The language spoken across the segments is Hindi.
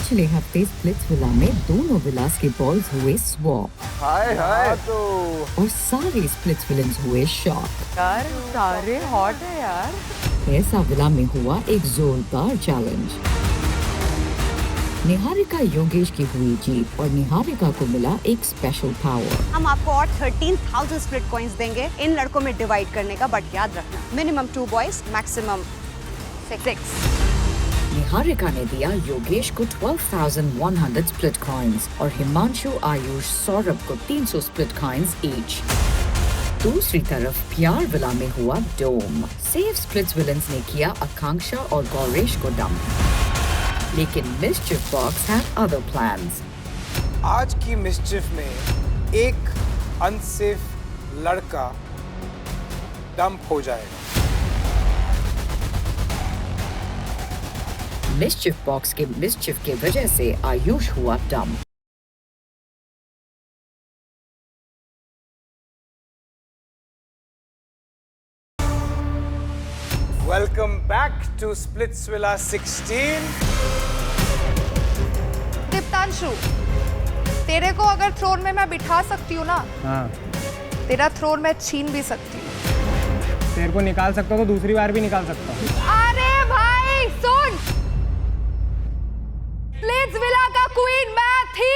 पिछले हफ्ते स्प्लिट्स विला में दोनों विलास के बॉल्स हुए स्वॉप हाय हाय तो और सारे स्प्लिट्स विलन्स हुए शॉक। यार सारे हॉट है यार। ऐसा विला में हुआ एक जोरदार चैलेंज। निहारिका योगेश की हुई जीत और निहारिका को मिला एक स्पेशल पावर। हम आपको और 13,000 स्प्लिट कॉइंस देंगे इन लड़कों में डिवाइड करने का, बट याद रखना मिनिमम 2 बॉयज मैक्सिमम 6। निहारिका ने दिया योगेश को 12,100 स्प्लिट कॉइंस और हिमांशु, आयुष, सौरभ को 300 स्प्लिट कॉइंस ईच। दूसरी तरफ प्यार विला में हुआ डोम। सेफ स्प्लिट्स विलन्स ने किया आकांक्षा और गौरेश को डंप, लेकिन mischief box had other plans. आज की मिस्चिफ में एक अनसेफ लड़का डंप हो जाएगा। मिस्चिफ बॉक्स के मिस्चिफ के वजह से आयुष हुआ dump. Welcome back to Splitsvilla 16। Diptanshu, तेरे को अगर थ्रोन में मैं बिठा सकती हूँ ना, हाँ, तेरा थ्रोन मैं छीन भी सकती हूँ। तेरे को निकाल सकता हूँ तो दूसरी बार भी निकाल सकता हूँ। अरे भाई सुन, स्प्लिट्स विला का क्वीन मैं थी।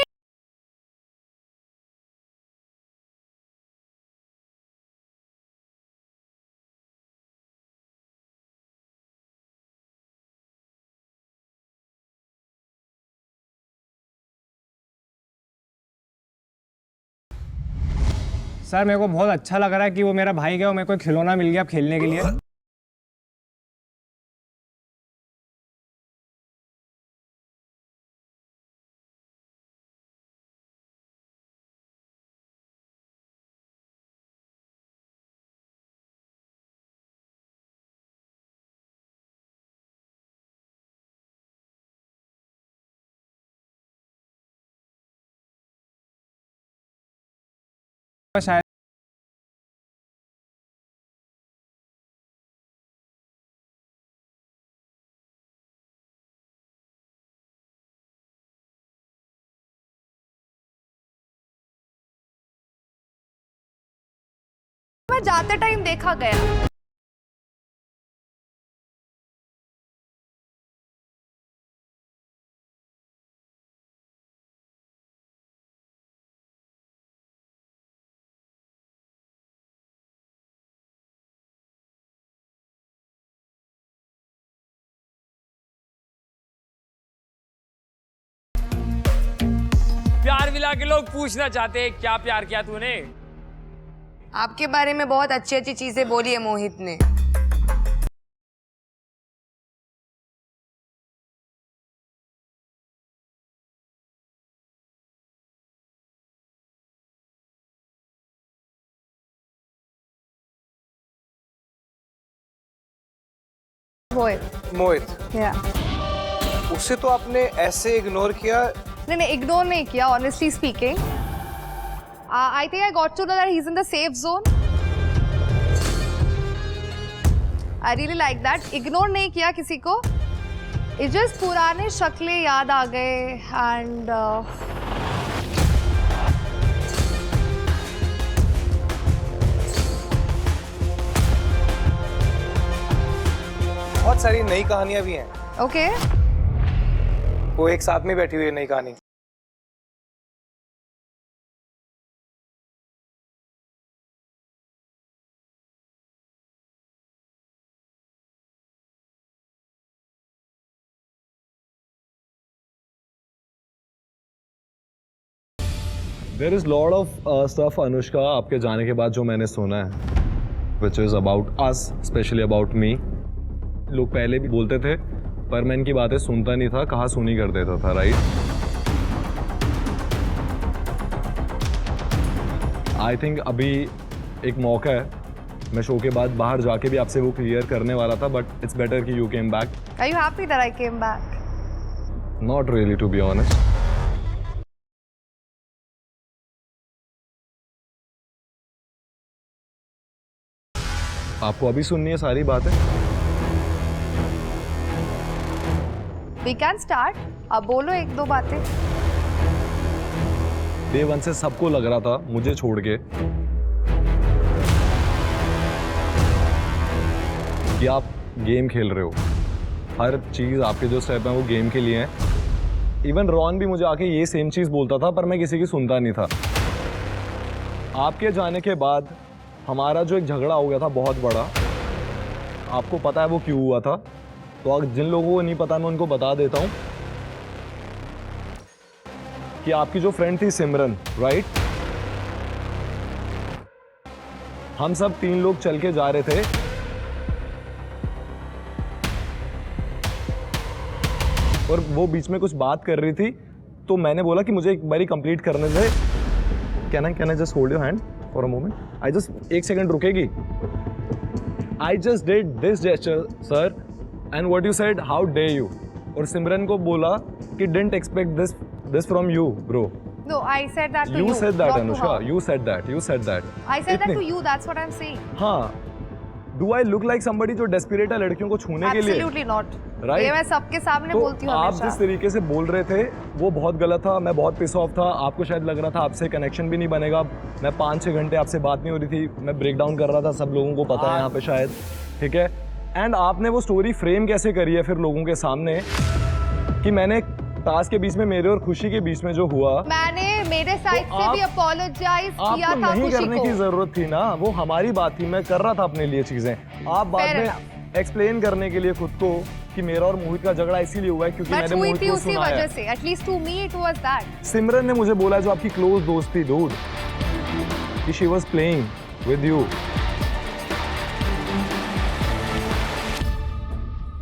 सर मेरे को बहुत अच्छा लग रहा है कि वो मेरा भाई गया और मेरे को एक खिलौना मिल गया अब खेलने के लिए। शायद मैं जाते टाइम देखा गया। प्यार विला के लोग पूछना चाहते हैं क्या प्यार किया तूने। आपके बारे में बहुत अच्छी अच्छी चीजें बोली है मोहित ने। मोहित, या उसे तो आपने ऐसे इग्नोर किया। नहीं, इग्नोर नहीं किया। Honestly speaking, I think I got to know that he is in the safe zone. I really like that. Ignore नहीं किया किसी को, इट जस्ट पुराने शक्लें याद आ गए एंड बहुत सारी नई कहानियां भी हैं। ओके। वो एक साथ में बैठी हुई है नई कहानी। There is lot of stuff Anushka आपके जाने के बाद जो मैंने सुना है, which is about us, especially about me. लोग पहले भी बोलते थे पर मैं इनकी बातें सुनता नहीं था, कहा सुनी कर देता था, राइट? आई थिंक अभी एक मौका है, मैं शो के बाद बाहर जाके भी आपसे वो क्लियर करने वाला था, बट इट्स बेटर कि you came back. Are you happy that I came back? Not really to be honest. आपको अभी सुननी है सारी बातें? We can start. अब बोलो एक दो बातें. डे वन से सबको लग रहा था मुझे छोड़ के कि आप गेम खेल रहे हो, हर चीज़ आपके जो स्टेप हैं वो गेम के लिए हैं. इवन रॉन भी मुझे आके ये सेम चीज़ बोलता था पर मैं किसी की सुनता नहीं था. आपके जाने के बाद हमारा जो एक झगड़ा हो गया था बहुत बड़ा, आपको पता है वो क्यों हुआ था. तो अगर जिन लोगों को नहीं पता मैं उनको बता देता हूँ कि आपकी जो फ्रेंड थी सिमरन, राइट, हम सब 3 लोग चल के जा रहे थे और वो बीच में कुछ बात कर रही थी तो मैंने बोला कि मुझे एक बारी कंप्लीट करने दे. Can I just hold your hand for a moment? I just एक सेकंड रुकेगी? I just did this gesture sir and what you said how dare you. और सिमरन को बोला कि didn't expect this from you bro. No, I said that to you. You said that, not to Anushka. her. You said that. You said that. I said that to you. That's what I'm saying. हाँ. Do I look like somebody जो desperate है लड़कियों को छूने के लिए? Absolutely not. Right? ये मैं सबके सामने तो बोलती हूँ आप हमेशा. जिस तरीके से बोल रहे थे वो बहुत गलत था. मैं बहुत पिस ऑफ था. आपको शायद लग रहा था आपसे कनेक्शन भी नहीं बनेगा. मैं 5-6 घंटे आपसे बात नहीं हो रही थी. मैं ब्रेक डाउन कर रहा था. सब लोगों को पता है यहाँ पे शायद. ठीक है. एंड आपने वो स्टोरी फ्रेम कैसे करी है फिर लोगों के सामने कि मैंने टास्क के बीच में मेरे और खुशी के बीच में जो हुआ, मैंने मेरे साइड तो से भी अपोलोजाइज किया आपको था नहीं खुशी करने को. की जरूरत थी ना. वो हमारी बात थी. मैं कर रहा था अपने लिए चीजें. आप बाद Fair में एक्सप्लेन करने के लिए खुद को कि मेरा और मोहित का झगड़ा इसीलिए हुआ है क्योंकि मैं मैंने हुई मोहित थी को उसी सुनाया. वजह से. At least to me it was that. Simran ने मुझे बोला जो आपकी क्लोज दोस्त थी डूड कि she was playing with you.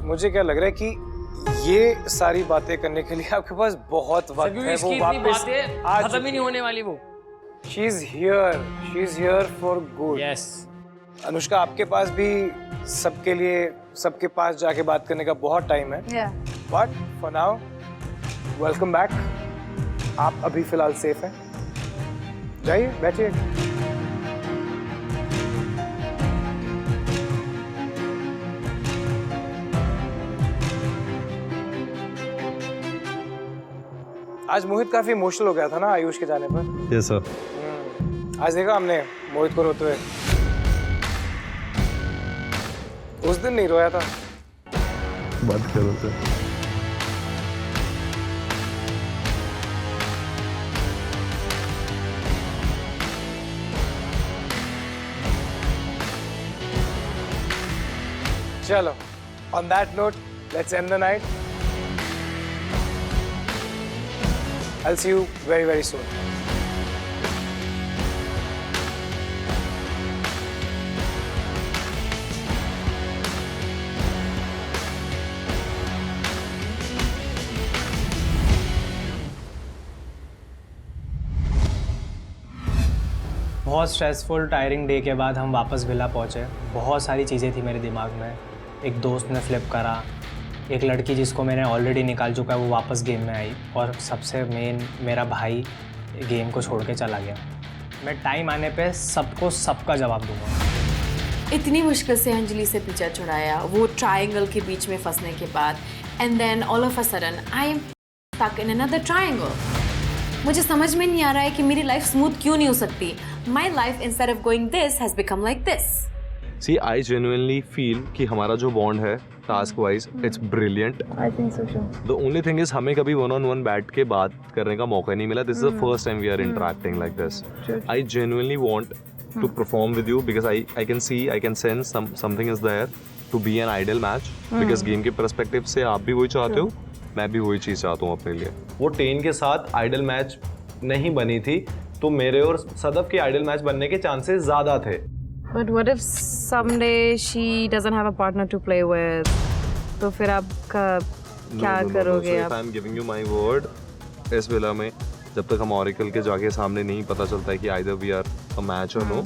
मुझे क्या लग रहा है कि ये सारी बातें करने के लिए आपके पास बहुत वक्त क्योंकि है. इसकी वो इतनी वापस बातें आ खत्म ही नहीं होने वाली वो. She is here for good. Yes. Anushka आपके पास भी सबके लिए सबके पास जाके बात करने का बहुत टाइम है. या but for now welcome back. आप अभी फिलहाल सेफ हैं. जाइए बैठिए. आज मोहित काफी इमोशनल हो गया था ना आयुष के जाने पर. Yes sir. आज देखा हमने मोहित को रोते हुए. उस दिन नहीं रोया था. बात करो सर. चलो, on that note, let's end the night. I'll see you very, very soon. बहुत स्ट्रेसफुल टायरिंग डे के बाद हम वापस विला पहुँचे. बहुत सारी चीज़ें थी मेरे दिमाग में. एक दोस्त ने फ्लिप करा, एक लड़की जिसको मैंने ऑलरेडी निकाल चुका है वो वापस गेम में आई, और सबसे मेन मेरा भाई गेम को छोड़ के चला गया. मैं टाइम आने पे सबको सबका जवाब दूंगा. इतनी मुश्किल से अंजलि से पीछा छुड़ाया वो ट्रायंगल के बीच में फंसने के बाद, and then all of a sudden I am stuck in another triangle. मुझे समझ में नहीं आ रहा है कि मेरी लाइफ स्मूथ क्यों नहीं हो सकती. My life instead of going this has become like this. See I genuinely feel कि हमारा जो बॉन्ड है task wise it's brilliant. I think so sure. The only thing is हमें कभी 1-on-1 बैठ के बात करने का मौका नहीं मिला. This is the first time we are interacting like this. I genuinely want to perform with you because I can see, I can sense something is there to be an ideal match because game के perspective से आप भी वही चाहते हो, मैं भी वही चीज़ चाहता हूँ अपने लिए. वो टेन के साथ आइडल मैच नहीं बनी थी तो मेरे और सदफ के आइडल मैच बनने के चांसेस ज़्यादा थे. But what if someday she doesn't have a partner to play with? तो फिर आप क्या करोगे आप? If I'm giving you my word, इस वेला में जब तक हम ऑरिकल के जाके सामने नहीं पता चलता है कि either we are a match और नो,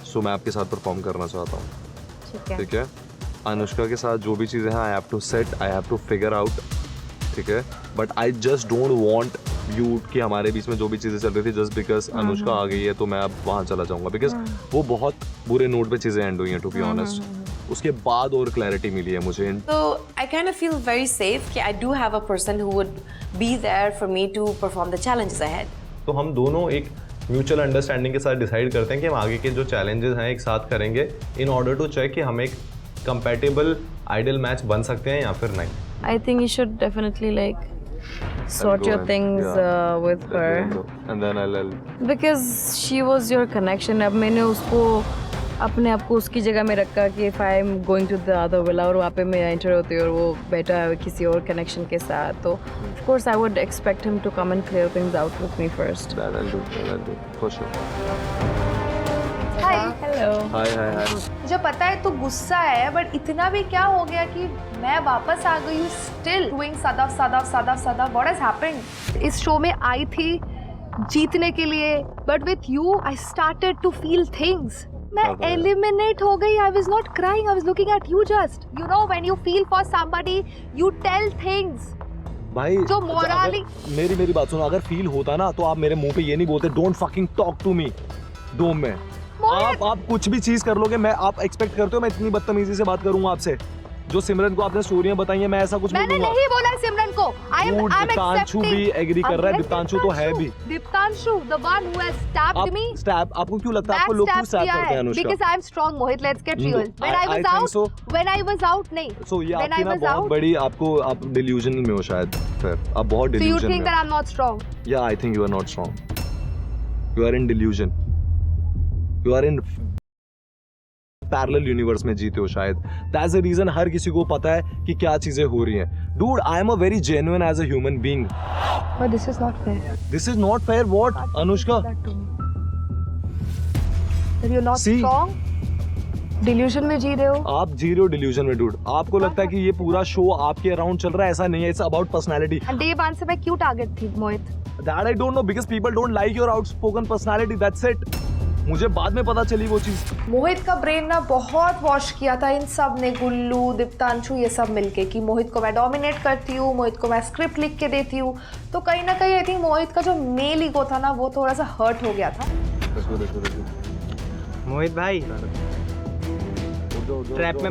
सो मैं आपके साथ परफॉर्म करना चाहता हूँ. ठीक है. अनुष्का के साथ जो भी चीज़ें हैं I have to set, I have to figure out. ठीक है. But I just don't want you कि हमारे बीच में जो भी चीज़ें चल रही थी जस्ट बिकॉज अनुष्का आ गई है तो मैं अब वहाँ चला जाऊँगा, बिकॉज वो बहुत बुरे नोट पे चीज़ें एंड हुई हैं टू बी ऑनेस्ट. उसके बाद और क्लैरिटी मिली है मुझे। So I kind of feel very safe कि I do have a person who would be there for me to perform the challenges ahead. तो हम दोनों एक म्यूचुअल अंडरस्टैंडिंग के साथ डिसाइड करते हैं कि हम आगे के जो चैलेंजेस हैं एक साथ करेंगे इन ऑर्डर टू चेक कि हम एक कंपैटिबल आइडल मैच बन सकते हैं या फिर नहीं। I think you should definitely like sort your things with her and then I'll because she was your connection. अब मैंने उसको अपने आप को उसकी जगह में रखा कि if I'm going to the other villa और वहाँ पे मैं एंटर होती हूँ और वो बैठा है किसी और कनेक्शन के साथ, तो of course I would expect him to come and clear things out with me first. that I'll do for sure. Hi Hello. Hi. मुझे पता है तू गुस्सा है, बट इतना भी क्या हो गया कि मैं वापस आ गई हूँ स्टिल डूइंग सदा व्हाट हैज हैपेंड। इस शो में आई थी जीतने के लिए, but with you I started to feel things. मैं एलिमिनेट हो गई। I was not crying, I was looking at you just. You know when you feel for somebody you tell things. भाई जो मोराली मेरी बात सुनो, अगर फील होता ना तो आप मेरे मुंह पे ये नहीं बोलते don't fucking talk to me dome में। आप कुछ भी चीज कर लोगे, मैं आप एक्सपेक्ट करते हो मैं इतनी बदतमीजी से बात करूंगा आपसे? जो सिमरन को आपने स्टोरियां बताई हैं मैं ऐसा कुछ मैंने नहीं बोला सिमरन को। दीप्तांशु भी एग्री कर रहा है, दीप्तांशु तो है भी। Diptanshu the one who has stabbed me. Stab आपको क्यों लगता है? आपको लोग क्यों स्टैब करते हैं Anushka? Because I am strong, Mohit. Let's get real. When I was out, नहीं। So ये आपकी ना बहुत बड़ी आप डिल्यूजन में हो शायद। फिर आप बहुत डिल्यूजन में। So you think that I'm not strong? Yeah, I think you are not strong. You are in delusion. You are in parallel universe में जीते हो शायद। दैट्स द रीजन हर किसी को पता है कि क्या चीजें हो रही हैं। Dude, I am a very genuine as a human being. But this is not fair. This is not fair. What Anushka? That you're not strong? Delusion में जी रहे हो? आप जी रहे हो डिल्यूजन में डूड। आपको लगता है कि ये पूरा शो आपके अराउंड चल रहा है, ऐसा नहीं है। It's about personality. And day one से मैं क्यों टारगेट थी मोहित? That I don't know because people don't like your outspoken personality. That's it. मुझे बाद में पता चली वो चीज। मोहित का ब्रेन ना बहुत वॉश किया था इन सब ने, गुल्लू, दीप्तांशु, ये सब मिलके, कि मोहित को मैं डोमिनेट करती हूँ, मोहित को मैं स्क्रिप्ट लिख के देती हूँ। तो कहीं ना कहीं आई थिंक मोहित का जो मेल ईगो था ना वो थोड़ा सा हर्ट हो गया था। मोहित भाई ट्रैप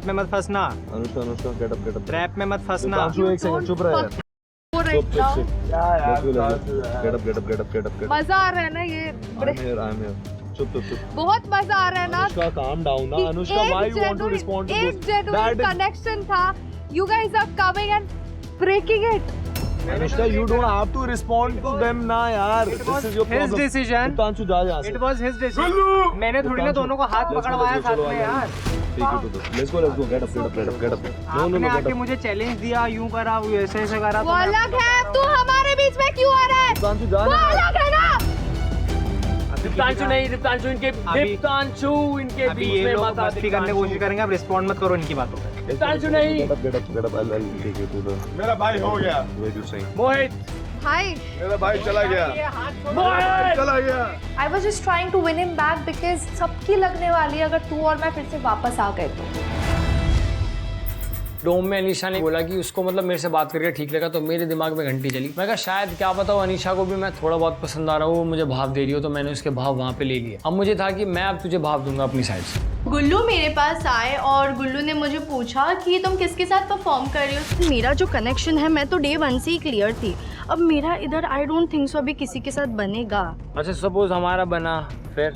में मत फंसना। Anushka get up. ट्रैप में मत फंसना। एक सेकंड चुप रह यार। Get up. मजा आ रहा है ना ये? I'm here. चुप। बहुत मजा आ रहा है ना? अनुष्का calm down ना। Anushka why you want to respond to this? That connection था। You guys are coming and breaking it. Anushka, you don't have to respond to them ना यार। This is your problem. His decision. Diptanshu जा यहाँ से। It was his decision. मैंने थोड़ी ना दोनों को हाथ पकड़वाया साथ में यार। ठीक है तो let's go. Get up. आपने आके मुझे चैलेंज दिया, यूं करा, ऐसे करा। वो अलग है, तू हमारे बीच में क्यों आ रहा है? दीप्तांशु जा। वो अलग है ना? दीप्तांशु इनके अभी ये लोग मस्ती करने की कोशिश करेंगे, आप रिस्पॉन्ड मत करो इनकी बातों पे। दीप्तांशु नहीं। Get up. I'll take you to the मेरा भाई हो गया। where you saying? मोहित हाय। मेरा भाई चला गया। I was just trying to win him back because सबकी लगने वाली है अगर तू और मैं फिर से वापस आ गए तो। डोम में अनीशा ने बोला कि उसको मतलब मेरे से बात करके ठीक लगा, तो मेरे दिमाग में घंटी चली। मैं कहा शायद क्या बताऊँ अनीशा को भी मैं थोड़ा बहुत पसंद आ रहा हूँ, वो मुझे भाव दे रही हो, तो मैंने उसके भाव वहाँ पे ले लिए। अब मुझे था कि मैं अब तुझे भाव दूंगा अपनी साइड से। गुल्लू मेरे पास आए और गुल्लू ने मुझे पूछा कि तुम किसके साथ परफॉर्म कर रही हो। मेरा जो कनेक्शन है मैं तो डे 1 से ही क्लियर थी। अब मेरा इधर आई डोंट थिंक सो अभी किसी के साथ बनेगा। अच्छा सपोज हमारा बना, फिर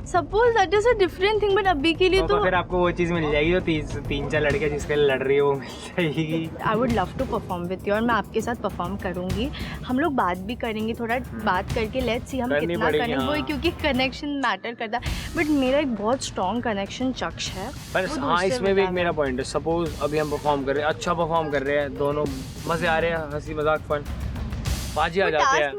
suppose that is a different thing, but अभी के लिए तो फिर आपको वो चीज़ मिल जाएगी जो 3-4 लड़के जिसके लिए लड़ रही है वो मिल जाएगी। I would love to perform with you और मैं आपके साथ परफॉर्म करूंगी। हम लोग बात भी करेंगे, थोड़ा बात करके लेट्स सी हम कितना करेंगे वो, क्योंकि कनेक्शन मैटर करता है। बट मेरा एक बहुत स्ट्रॉन्ग कनेक्शन चक्ष है। पर हाँ इसमें भी एक मेरा पॉइंट है। सपोज अभी हम परफॉर्म कर रहे हैं, अच्छा परफॉर्म कर रहे हैं, दोनों मजे आ रहे हैं, हंसी मजाक फन, बाजी आ जाते हैं।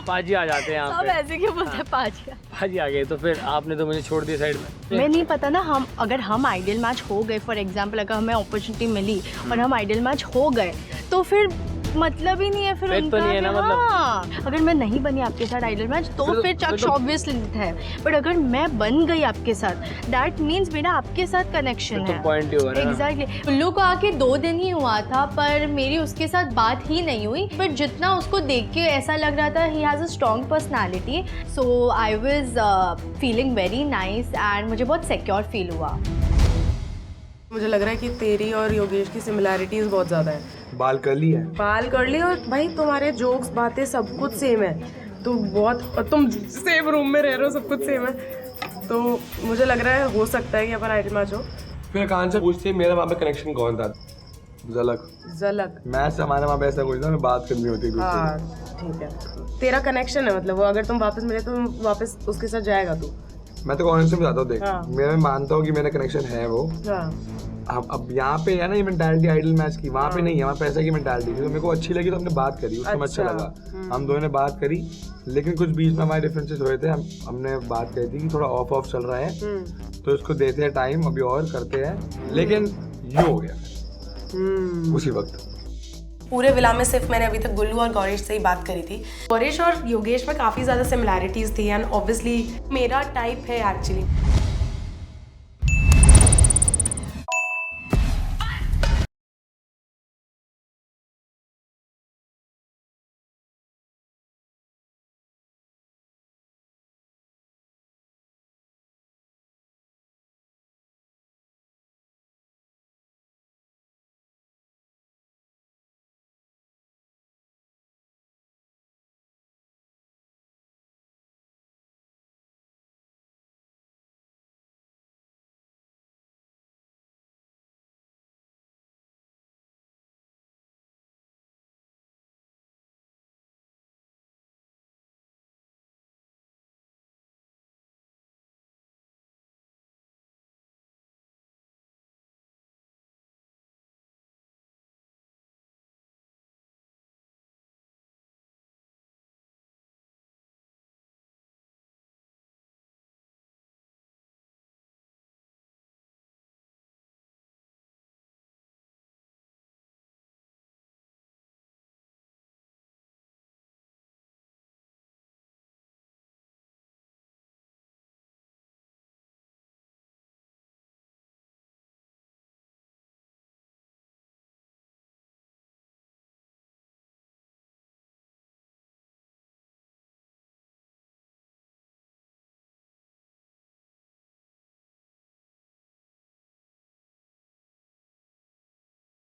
पाजी आ जाते हैं यहाँ पे। सब ऐसे क्यों बोलते हैं पाजी आ गए, तो फिर आपने तो मुझे छोड़ दिया साइड में। मैं नहीं पता ना, हम अगर हम आइडियल मैच हो गए, फॉर एग्जांपल अगर हमें अपॉर्चुनिटी मिली और हम आइडियल मैच हो गए तो फिर मतलब ही नहीं है फिर उनका तो नहीं है ना, मतलब हाँ, अगर मैं नहीं बनी आपके साथ आइडल मैच तो फिर चक्ष ऑब्वियसली है, बट अगर मैं बन गई आपके साथ दैट मीन्स मेरा आपके साथ कनेक्शन है। पॉइंट ही हुआ ना। एग्जैक्टली। उल्लू को आके 2 दिन ही हुआ था पर मेरी उसके साथ बात ही नहीं हुई, बट जितना उसको देख के ऐसा लग रहा था he has a strong personality, so I was feeling very nice and मुझे बहुत सिक्योर फील हुआ। मुझे लग रहा है कि तेरी और योगेश की सिमिलैरिटीज बहुत ज्यादा है। बाल कर्ली है, बाल कर्ली, और भाई तुम्हारे जोक्स बातें सब कुछ सेम है। तुम सेम रूम में रह रहे हो, सब कुछ सेम है, तो मुझे लग रहा है हो सकता है कि अपन आइडल मैच हो। फिर कान से पूछती है मेरा वहाँ पे कनेक्शन कौन था? झलक मैच हमारे वहाँ पे ऐसा कुछ ना, हमें बात करनी होती है। हाँ ठीक है, तेरा कनेक्शन है, मतलब वो अगर तुम वापस मिले तो वापस उसके साथ जाएगा तू। मैं तो कौन से बताता हूँ, देख हाँ। मैं मानता हूँ कि मेरा कनेक्शन है वो। हाँ। अब यहाँ पे है ना ये मेंटालिटी आइडल मैच की, वहाँ पे नहीं है, वहाँ पैसे की मेंटालिटी थी। तो मेरे को अच्छी लगी तो हमने बात करी, उसको अच्छा लगा, हम दोनों ने बात करी। लेकिन कुछ बीच में हमारे डिफरेंसेस हुए थे, हमने बात करी थी कि थोड़ा ऑफ चल रहा है तो इसको देते हैं टाइम, अभी और करते हैं। लेकिन ये हो गया उसी वक्त। पूरे विला में सिर्फ मैंने अभी तक गुल्लू और गौरीश से ही बात करी थी। गौरीश और योगेश में काफ़ी ज़्यादा सिमिलैरिटीज़ थी एंड ऑब्वियसली मेरा टाइप है actually.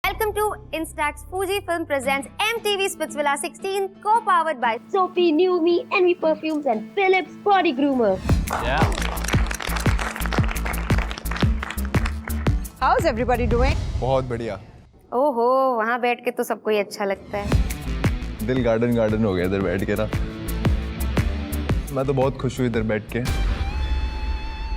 Welcome to Instax Fuji Film presents MTV Spitzvilla 16, co-powered by Sophie, New Me, Envy Perfumes and Philips Body Groomer. Yeah. How's everybody doing? बहुत बढ़िया। ओहो, वहाँ बैठ के तो सबको ही अच्छा लगता है। दिल गार्डन गार्डन हो गया इधर बैठ के ना। मैं तो बहुत खुश हूँ इधर बैठ के।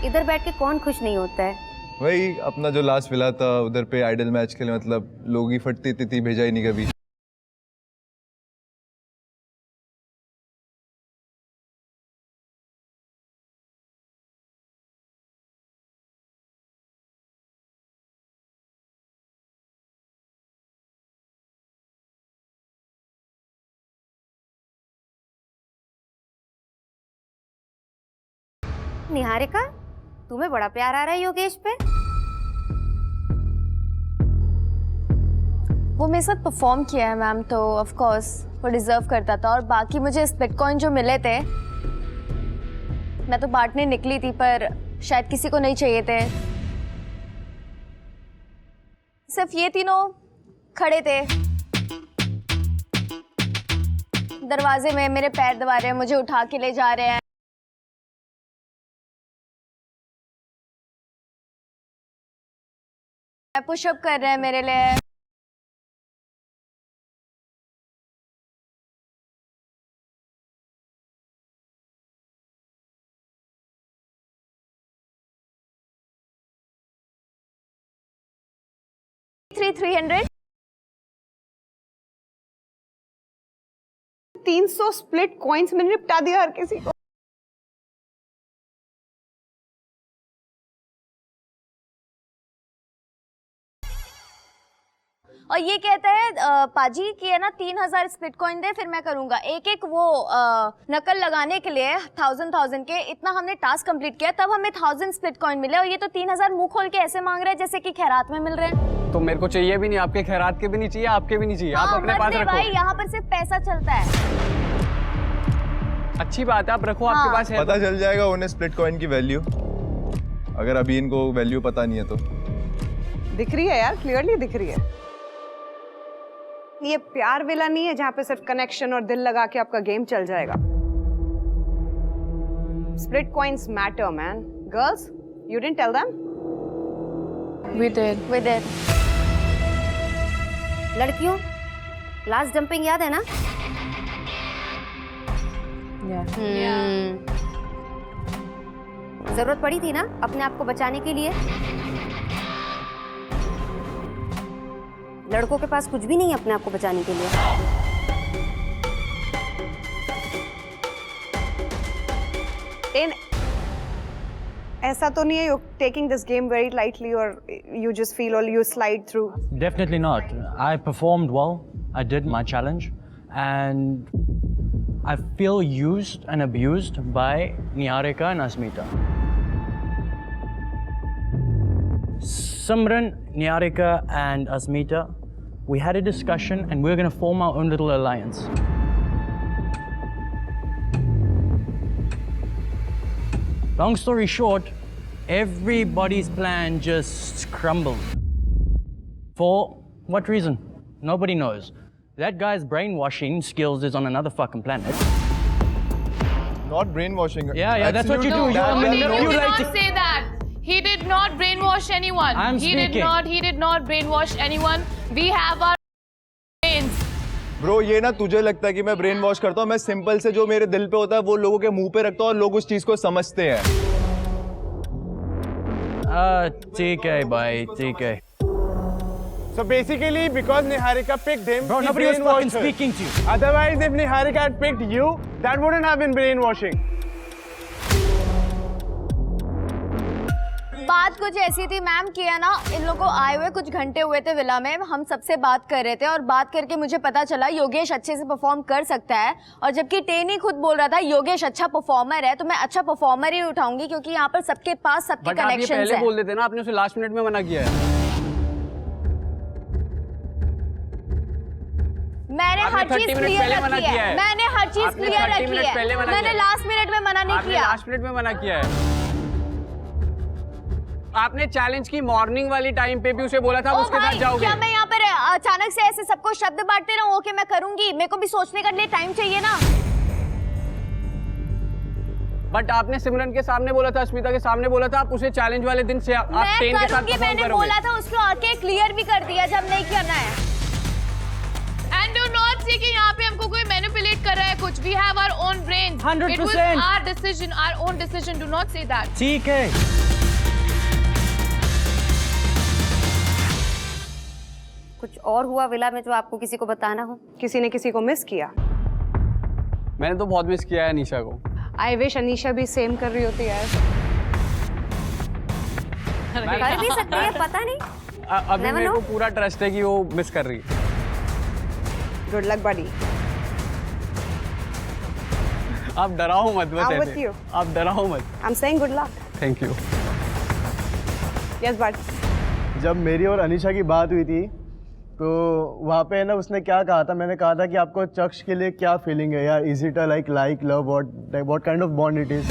इधर बैठ के कौन खुश नहीं होता है? वही अपना जो लास्ट विला था उधर पे आइडल मैच के लिए, मतलब लोग ही फटती थी भेजा ही नहीं कभी। निहारिका, तुम्हें बड़ा प्यार आ रहा है योगेश पे? वो मेरे साथ परफॉर्म किया है मैम, तो ऑफ कोर्स वो डिजर्व करता था। और बाकी मुझे बिटकॉइन जो मिले थे, मैं तो बांटने निकली थी पर शायद किसी को नहीं चाहिए थे। सिर्फ ये तीनों खड़े थे दरवाजे में, मेरे पैर दबा रहे हैं, मुझे उठा के ले जा रहे हैं। पुशअप कर रहे हैं मेरे लिए। $300 300 स्प्लिट कॉइन्स मैंने निपटा दिया हर किसी को। और ये कहता है पाजी कि है ना 3000 स्प्लिट कॉइन दे फिर मैं करूंगा। एक एक वो नकल लगाने के लिए 1000 के इतना हमने टास्क कंप्लीट किया, तब हमें 1000 स्प्लिट कॉइन मिले। और ये तो 3000 मुंह खोल के ऐसे मांग रहे हैं जैसे कि खैरात में मिल रहे हैं। तो मेरे को चाहिए भी नहीं, आपके खैरात के भी नहीं चाहिए, आपके भी नहीं चाहिए। आप अपने पास रखो भाई, यहाँ पर सिर्फ पैसा चलता है। अच्छी बात है, आप रखो, आपके पास है। पता चल जाएगा उन्हें स्प्लिट कॉइन की वैल्यू, अगर अभी इनको वैल्यू पता नहीं है तो। दिख रही है यार, क्लियरली दिख रही है। ये प्यार विला नहीं है जहां पे सिर्फ कनेक्शन और दिल लगा के आपका गेम चल जाएगा। Split coins matter man. Girls, you didn't tell them? We did. लड़कियों, लास्ट जंपिंग याद है ना? जरूरत पड़ी थी ना अपने आप को बचाने के लिए? लड़कों के पास कुछ भी नहीं है अपने आप को बचाने के लिए। ऐसा तो नहीं है you taking this game very lightly और यू जस्ट फील और you slide through? Definitely not. I performed well. I did my challenge, and I feel used and abused by Niharika and Asmita. Simran, Niharika, and Asmita, we had a discussion, and we're going to form our own little alliance. Long story short, everybody's plan just crumbled. For what reason? Nobody knows. That guy's brainwashing skills is on another fucking planet. Not brainwashing. Yeah, that's what you do. You manipulate. Not say that. He did not brainwash anyone. I'm speaking. He did not brainwash anyone. We have our brains. Bro, ये ना तुझे लगता है कि मैं ब्रेन वॉश करता हूँ। मैं सिंपल से जो मेरे दिल पे होता है वो लोगों के मुंह पे रखता हूँ और लोग उस चीज को समझते हैं। ठीक है भाई, ठीक है। So basically, because Niharika picked him, Bro, he nobody was brainwashed fucking her. speaking to you. Otherwise, if Niharika had picked you, that wouldn't have been brainwashing. बात कुछ ऐसी थी मैम कि है ना, इन लोगों को आए हुए कुछ घंटे हुए थे विला में, हम सबसे बात कर रहे थे और बात करके मुझे पता चला योगेश अच्छे से परफॉर्म कर सकता है, और जबकि टेनी खुद बोल रहा था योगेश अच्छा परफॉर्मर है, तो मैं अच्छा परफॉर्मर ही उठाऊंगी क्योंकि यहाँ पर सबके पास सबके कनेक्शंस हैं। पहले बोल देते ना, आपने उसे लास्ट मिनट में मना किया है। मैंने हर चीज क्लियर रखी है। मैंने हर चीज क्लियर रखी है। मैंने लास्ट मिनट में मना नहीं किया। लास्ट मिनट में मना किया है। आपने चैलेंज की मॉर्निंग वाली टाइम पे भी उसे बोला था उसके साथ जाओगे। क्या मैं यहाँ पर अचानक से ऐसे सबको शब्द बांटते रहूं? ओके मैं करूंगी, मेरे को भी सोचने का लिए टाइम चाहिए ना। बट आपने सिमरन के सामने बोला था, अस्मिता के सामने बोला था, आप उसे चैलेंज वाले दिन से आप टेन के साथ परफॉर्म करोगे। मैंने बोला था, उसको आके क्लियर भी कर दिया जब नहीं करना है। And do not say कि यहाँ पे हमको कोई मैनिपुलेट कर रहा है कुछ। We have our own brains. 100%. It was our decision, our own decision. Do not say that. ठीक है। कुछ और हुआ विला में जो आपको किसी को बताना हो? किसी ने किसी को मिस किया? मैंने तो बहुत मिस किया है अनीशा को। आई विश अनीशा भी सेम कर रही होती यार। कर भी सकती है, पता नहीं। अभी मेरे को पूरा ट्रस्ट है कि वो मिस कर रही है। गुड लक बडी। आप डराओ मत बस I'm with you. आप डराओ मत। I'm saying good luck. Thank you. Yes, but जब मेरी और अनीशा की बात हुई थी तो वहाँ पे है ना, उसने क्या कहा था, मैंने कहा था कि आपको चक्ष के लिए क्या फीलिंग है यार, is it a like love, what kind of bond it is?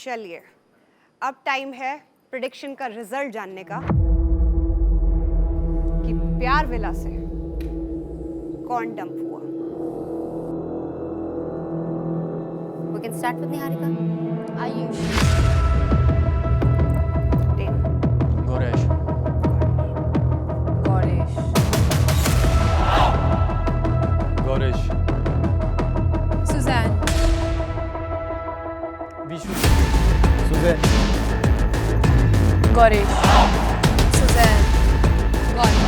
चलिए अब टाइम है प्रेडिक्शन का रिजल्ट जानने का कि प्यार विला से कौन डंप हुआ। We can start with Niharika. Ayush, Goresh, Gauresh, Gauresh, Suzanne, Vishu, Suzanne, Gauresh, Suzanne, Gauresh,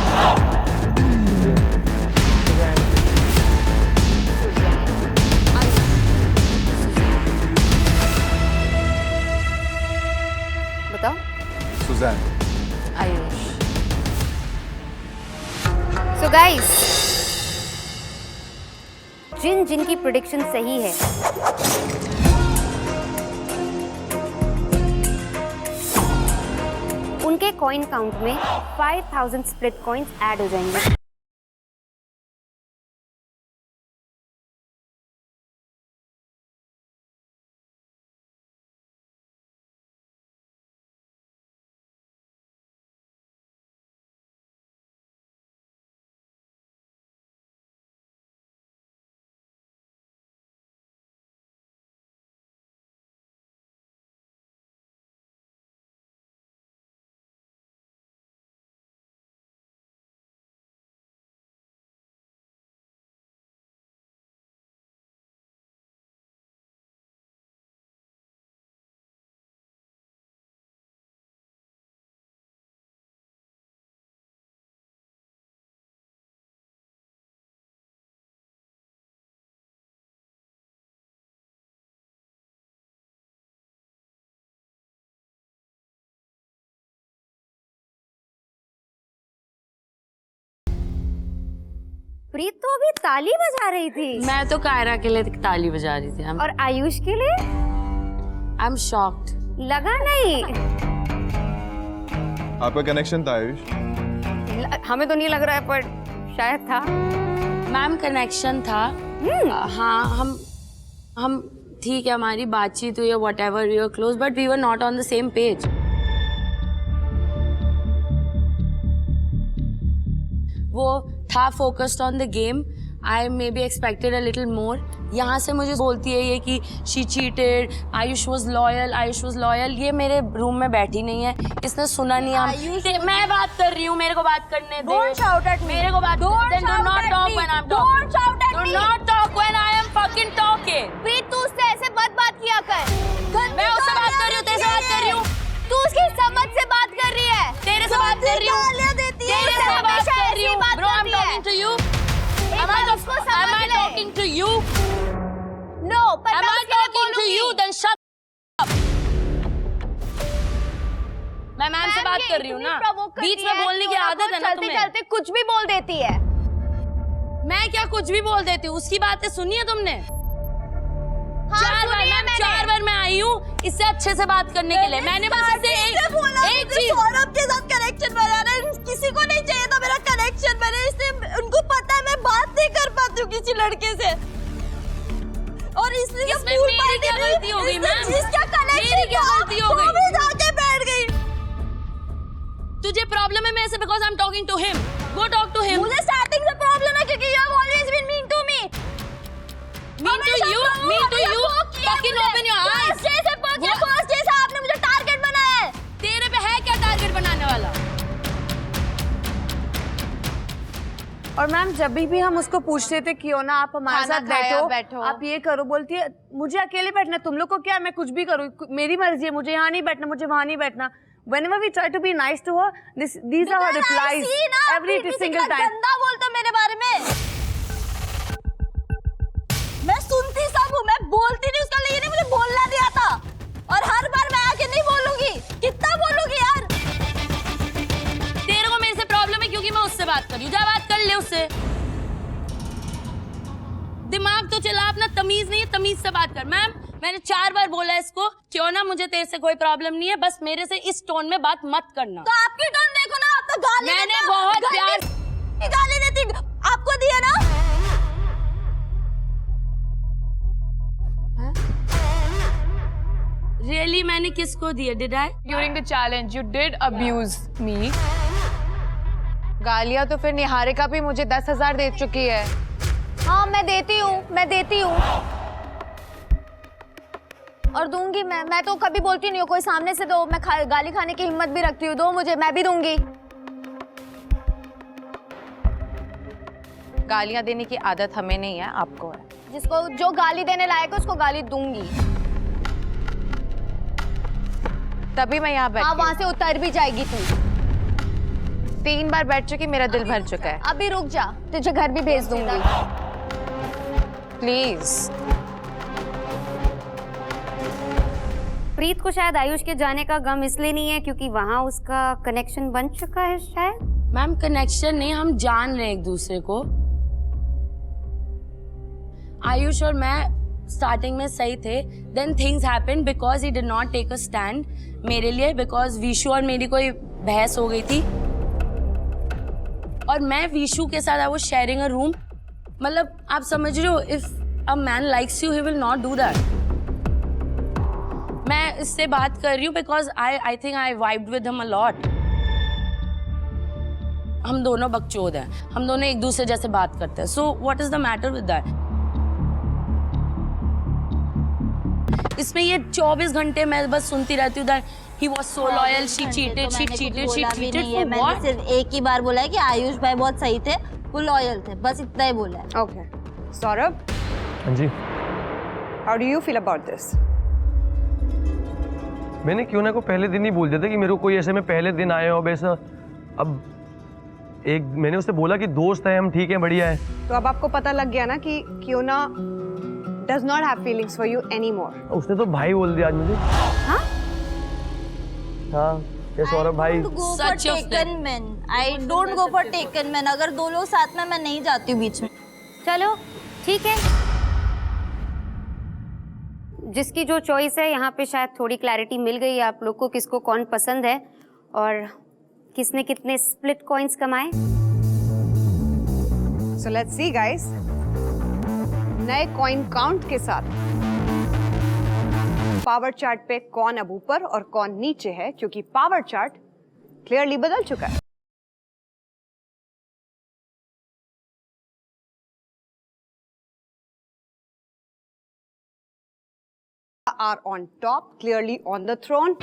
बताओ। सुजैन, आयुष। So guys, जिनकी प्रेडिक्शन सही है उनके कॉइन काउंट में 5000 स्प्लिट कॉइन्स ऐड हो जाएंगे। प्रीत तो अभी ताली बजा रही थी। मैं तो कायरा के लिए ताली बजा रही थी। और आयुष के लिए? I am shocked. लगा नहीं। आपका कनेक्शन था आयुष? हमें तो नहीं लग रहा है पर शायद था। मैम कनेक्शन था। हाँ हम ठीक है, हमारी बातचीत हुई है, whatever, we were close, but we were not on the same page. वो था focused on the game. I maybe expected a little more. यहाँ से मुझे बोलती है ये कि she cheated, Ayush was loyal. ये मेरे रूम में बैठी नहीं है, इसने सुना नहीं। मैं बात कर रही हूँ, मेरे को बात करने दे। Don't shout at me. मेरे को बात Don't then do shout not at talk me. when I'm Don't talking. shout at Do me. not talk when I am fucking talking. प्रीत तू उससे ऐसे मत बात किया कर। मैं उससे बात कर रही हूँ, तेरे से बात कर रही हूँ। तू उसकी समझ से बात कर रही है। तेरे से बात कर रही हूँ। तेरे से बात कर रही हूँ। Bro, I'm talking to you. Am I talking to you? No, but Am I talking to you? Then shut up. मैं मैम से बात कर रही हूँ ना। बीच में बोलने की आदत है ना तुम्हें। चलते कुछ भी बोल देती है। मैं क्या कुछ भी बोल देती हूँ? उसकी बातें सुनी है तुमने? हाँ, 4 बार मैं आई हूँ इससे अच्छे से बात करने के लिए। मैंने बस इससे एक चीज सौरभ के साथ कनेक्शन बनाना, किसी को नहीं चाहिए था मेरा कनेक्शन। मैंने इससे उनको पता है मैं बात नहीं कर पाती हूँ किसी लड़के से, और इसलिए इसमें मेरी क्या गलती हो गई मैम? मेरी क्या गलती हो गई? मैं जाके बैठ गई। तुझे प्रॉब्लम है मेरे से because I'm talking to him. Go talk to him. मुझे स्टार्टिंग से प्रॉब्लम है क्योंकि you have always been mean to me. Mean to you? Mean to you? Fucking open your eyes. First day से आपने मुझे टारगेट बनाया है। तेरे पे है क्या टारगेट बनाने वाला? और मैम जब भी हम उसको पूछते थे क्यों ना आप हमारे साथ बैठो, आप ये करो, बोलती है मुझे अकेले बैठना, तुम लोग को क्या, मैं कुछ भी करूँ, मेरी मर्जी है, मुझे यहाँ नहीं बैठना, मुझे वहाँ नहीं बैठना। Whenever we try to be nice to her, these are her replies every single time. गंदा बोलते मेरे बारे में। मैं सुनती सब हूँ, मैं बोलती नहीं, उसका लेकिन मुझे बोलना दिया था, और हर बार मैं आके नहीं बोलूंगी। कितना बोलूंगी यार? तेरे को मेरे से प्रॉब्लम है क्योंकि मैं उससे बात कर रही हूँ। जा बात कर ले उससे। दिमाग तो चला अपना, तमीज नहीं है, तमीज से बात कर। मैम मैंने 4 बार बोला इसको क्यों ना, मुझे तेरे से कोई प्रॉब्लम नहीं है, बस मेरे से इस टोन में बात मत करना। तो आपकी टोन देखो ना, आप तो गाली मैंने देते हो। बहुत प्यार गाली देती आपको दी है ना। Really, मैंने किसको दिया? Did I? During the challenge, you did abuse me. गालियाँ तो फिर निहारिका भी मुझे 10,000 दे चुकी है। हाँ मैं देती हूँ और दूंगी मैं तो कभी बोलती नहीं हूँ, कोई सामने से दो, मैं गाली खाने की हिम्मत भी रखती हूँ, दो मुझे, मैं भी दूंगी। गालियाँ देने की आदत हमें नहीं है, आपको है। जिसको जो गाली देने लायक है उसको गाली दूंगी। तभी मैं यहाँ बैठी। हाँ वहाँ से उतर भी जाएगी तू। 3 बार बैठ चुकी, मेरा दिल भर चुका है। अभी रुक जा, तुझे घर भी भेज दूंगी। प्लीज। प्रीत को शायद आयुष के जाने का गम इसलिए नहीं है क्योंकि वहाँ उसका कनेक्शन बन चुका है शायद। मैम कनेक्शन नहीं, हम जान रहे हैं एक दूसरे को। आयुष और मैं स्टार्टिंग में सही थे, then things happened because he did not take a stand मेरे लिए, बिकॉज विशु और मेरी कोई बहस हो गई थी और मैं विशु के साथ I was sharing a room. मतलब आप समझ रहे हो, if a man likes you he will not do that. मैं इससे बात कर रही हूँ because I think I vibed with him a lot. हम दोनों बकचोद हैं, हम दोनों एक दूसरे जैसे बात करते हैं। So what is the matter with that? इसमें ये 24 घंटे मैं बस सुनती रहती हूँ that he was so loyal, she cheated for what? सिर्फ एक ही बार बोला है कि आयुष भाई बहुत सही थे, वो लॉयल थे, बस इतना ही बोला है। ओके सौरभ, हाँ जी, how do you feel about this? मैंने क्यों ना को पहले दिन ही बोल दिया था कि मेरे को कोई ऐसे में पहले दिन आए हो वैसा। अब एक मैंने उससे बोला कि दोस्त है हम, ठीक है बढ़िया है। तो अब आपको पता लग गया ना कि क्यों ना does not have feelings for you anymore. उसने तो भाई बोल दिया आज मुझे। हाँ? हाँ, ये सौरभ भाई। I don't go for taken man. अगर दो लोग साथ में, मैं नहीं जाती हूँ बीच में। चलो ठीक है, जिसकी जो चॉइस है यहाँ पे शायद थोड़ी क्लैरिटी मिल गई है आप लोग को, किसको कौन पसंद है और किसने कितने स्प्लिट कॉइंस कमाए। So let's see guys. नए कॉइन काउंट के साथ पावर चार्ट पे कौन अब ऊपर और कौन नीचे है, क्योंकि पावर चार्ट क्लियरली बदल चुका है। Are on top, clearly on the throne.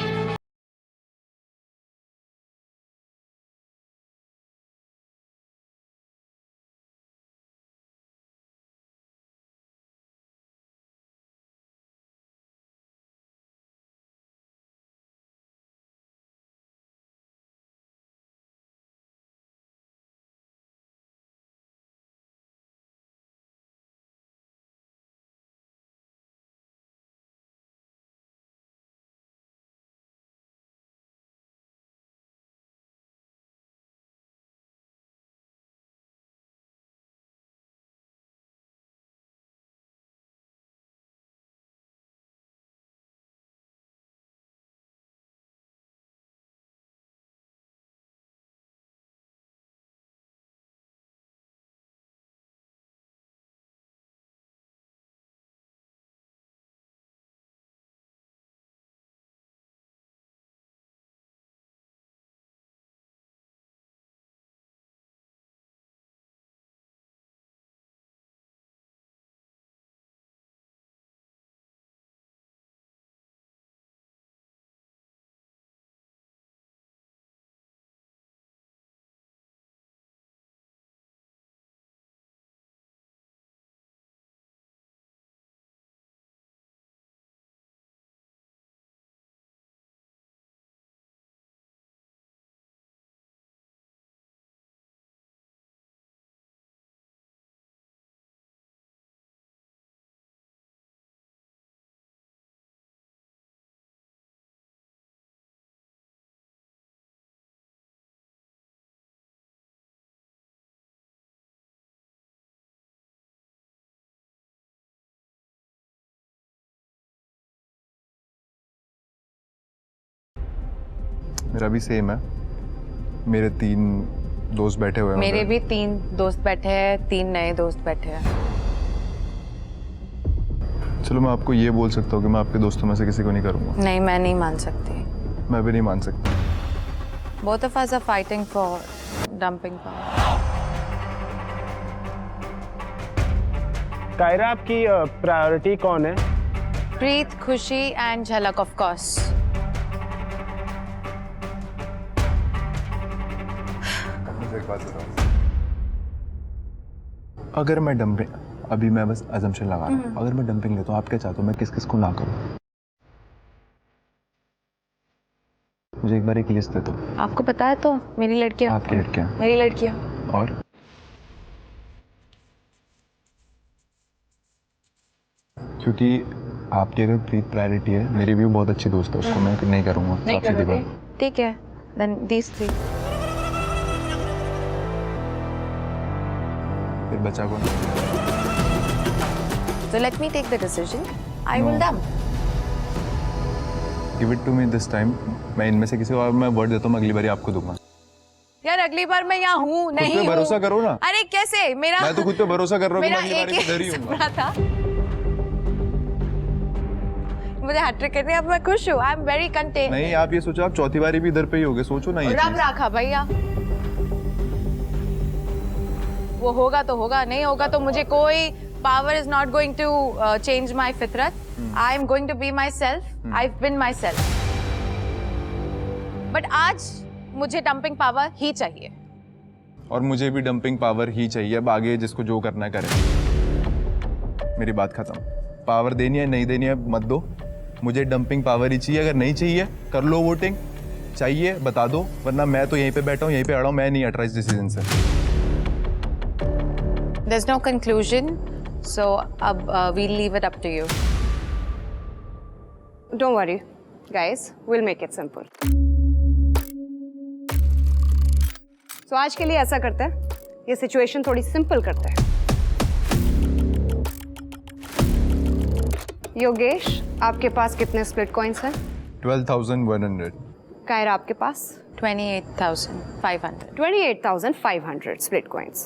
मेरा भी सेम है, मेरे 3 दोस्त बैठे हुए हैं। मेरे भी 3 दोस्त बैठे हैं, 3 नए दोस्त बैठे हैं। चलो मैं आपको ये बोल सकता हूँ कि मैं आपके दोस्तों में से किसी को नहीं करूँगा। नहीं, मैं नहीं मान सकती। मैं भी नहीं मान सकता। Both of us are fighting for dumping power. Kiara, आपकी प्रायोरिटी कौन है? प्रीत, खुशी एंड झलक ऑफ कोर्स। मुझे एक बात बताओ, अगर मैं डंपिंग, अभी मैं बस अजम्पशन लगा रहा हूँ, अगर मैं डंपिंग लेता हूँ, आप क्या चाहते हो मैं किस किस को ना करूँ? मुझे एक बार एक लिस्ट दे दो। आपको पता है तो मेरी लड़कियाँ। आपकी लड़कियाँ? मेरी लड़कियाँ। और क्योंकि आपकी अगर प्रीत प्रायोरिटी है, मेरी भी बहुत अच्छी दोस्त है, उसको मैं नहीं करूँगा। नहीं साफ सीधी बात। ठीक है, then these three. फिर बचा कौन? So let me take the decision. I will dump. Give it to me this time. मैं इनमें से किसी को मैं वर्ड देता हूँ, मैं अगली बार आपको दूंगा। यार अगली बार मैं यहाँ हूँ नहीं हूँ। भरोसा करो ना। अरे कैसे? मेरा मैं तो खुद पे भरोसा कर रहा हूँ कि मैं अगली बार इधर ही हूँ। सपना था मुझे हैट्रिक करनी है, अब मैं खुश हूँ। I am very content. नहीं, आप ये सोचो, आप चौथी बारी भी इधर पे ही होगे, सोचो ना ये रब रखा भैया, वो होगा तो होगा, नहीं होगा तो मुझे कोई power is not going to change my फितरत। I am going to be myself. I have been myself, but आज मुझे डंपिंग पावर ही चाहिए। और मुझे भी डंपिंग पावर ही चाहिए। अब आगे जिसको जो करना है करे। मेरी बात खत्म। पावर देनी है नहीं देनी है मत दो, मुझे डंपिंग पावर ही चाहिए। अगर नहीं चाहिए कर लो वोटिंग, चाहिए बता दो, वरना मैं तो यहीं पे बैठा हूँ, यहीं पे अड़ा हूँ, मैं नहीं हट रहा इस डिसीजन से। There's no conclusion, so we'll leave it up to you. Don't worry, guys. We'll make it simple. So आज के लिए ऐसा करते हैं, ये सिचुएशन थोड़ी सिंपल करते हैं। योगेश, आपके पास कितने स्प्लिट कॉइंस हैं? 12,100। कायरा, आपके पास? 28,500। 28,500 स्प्लिट कॉइंस।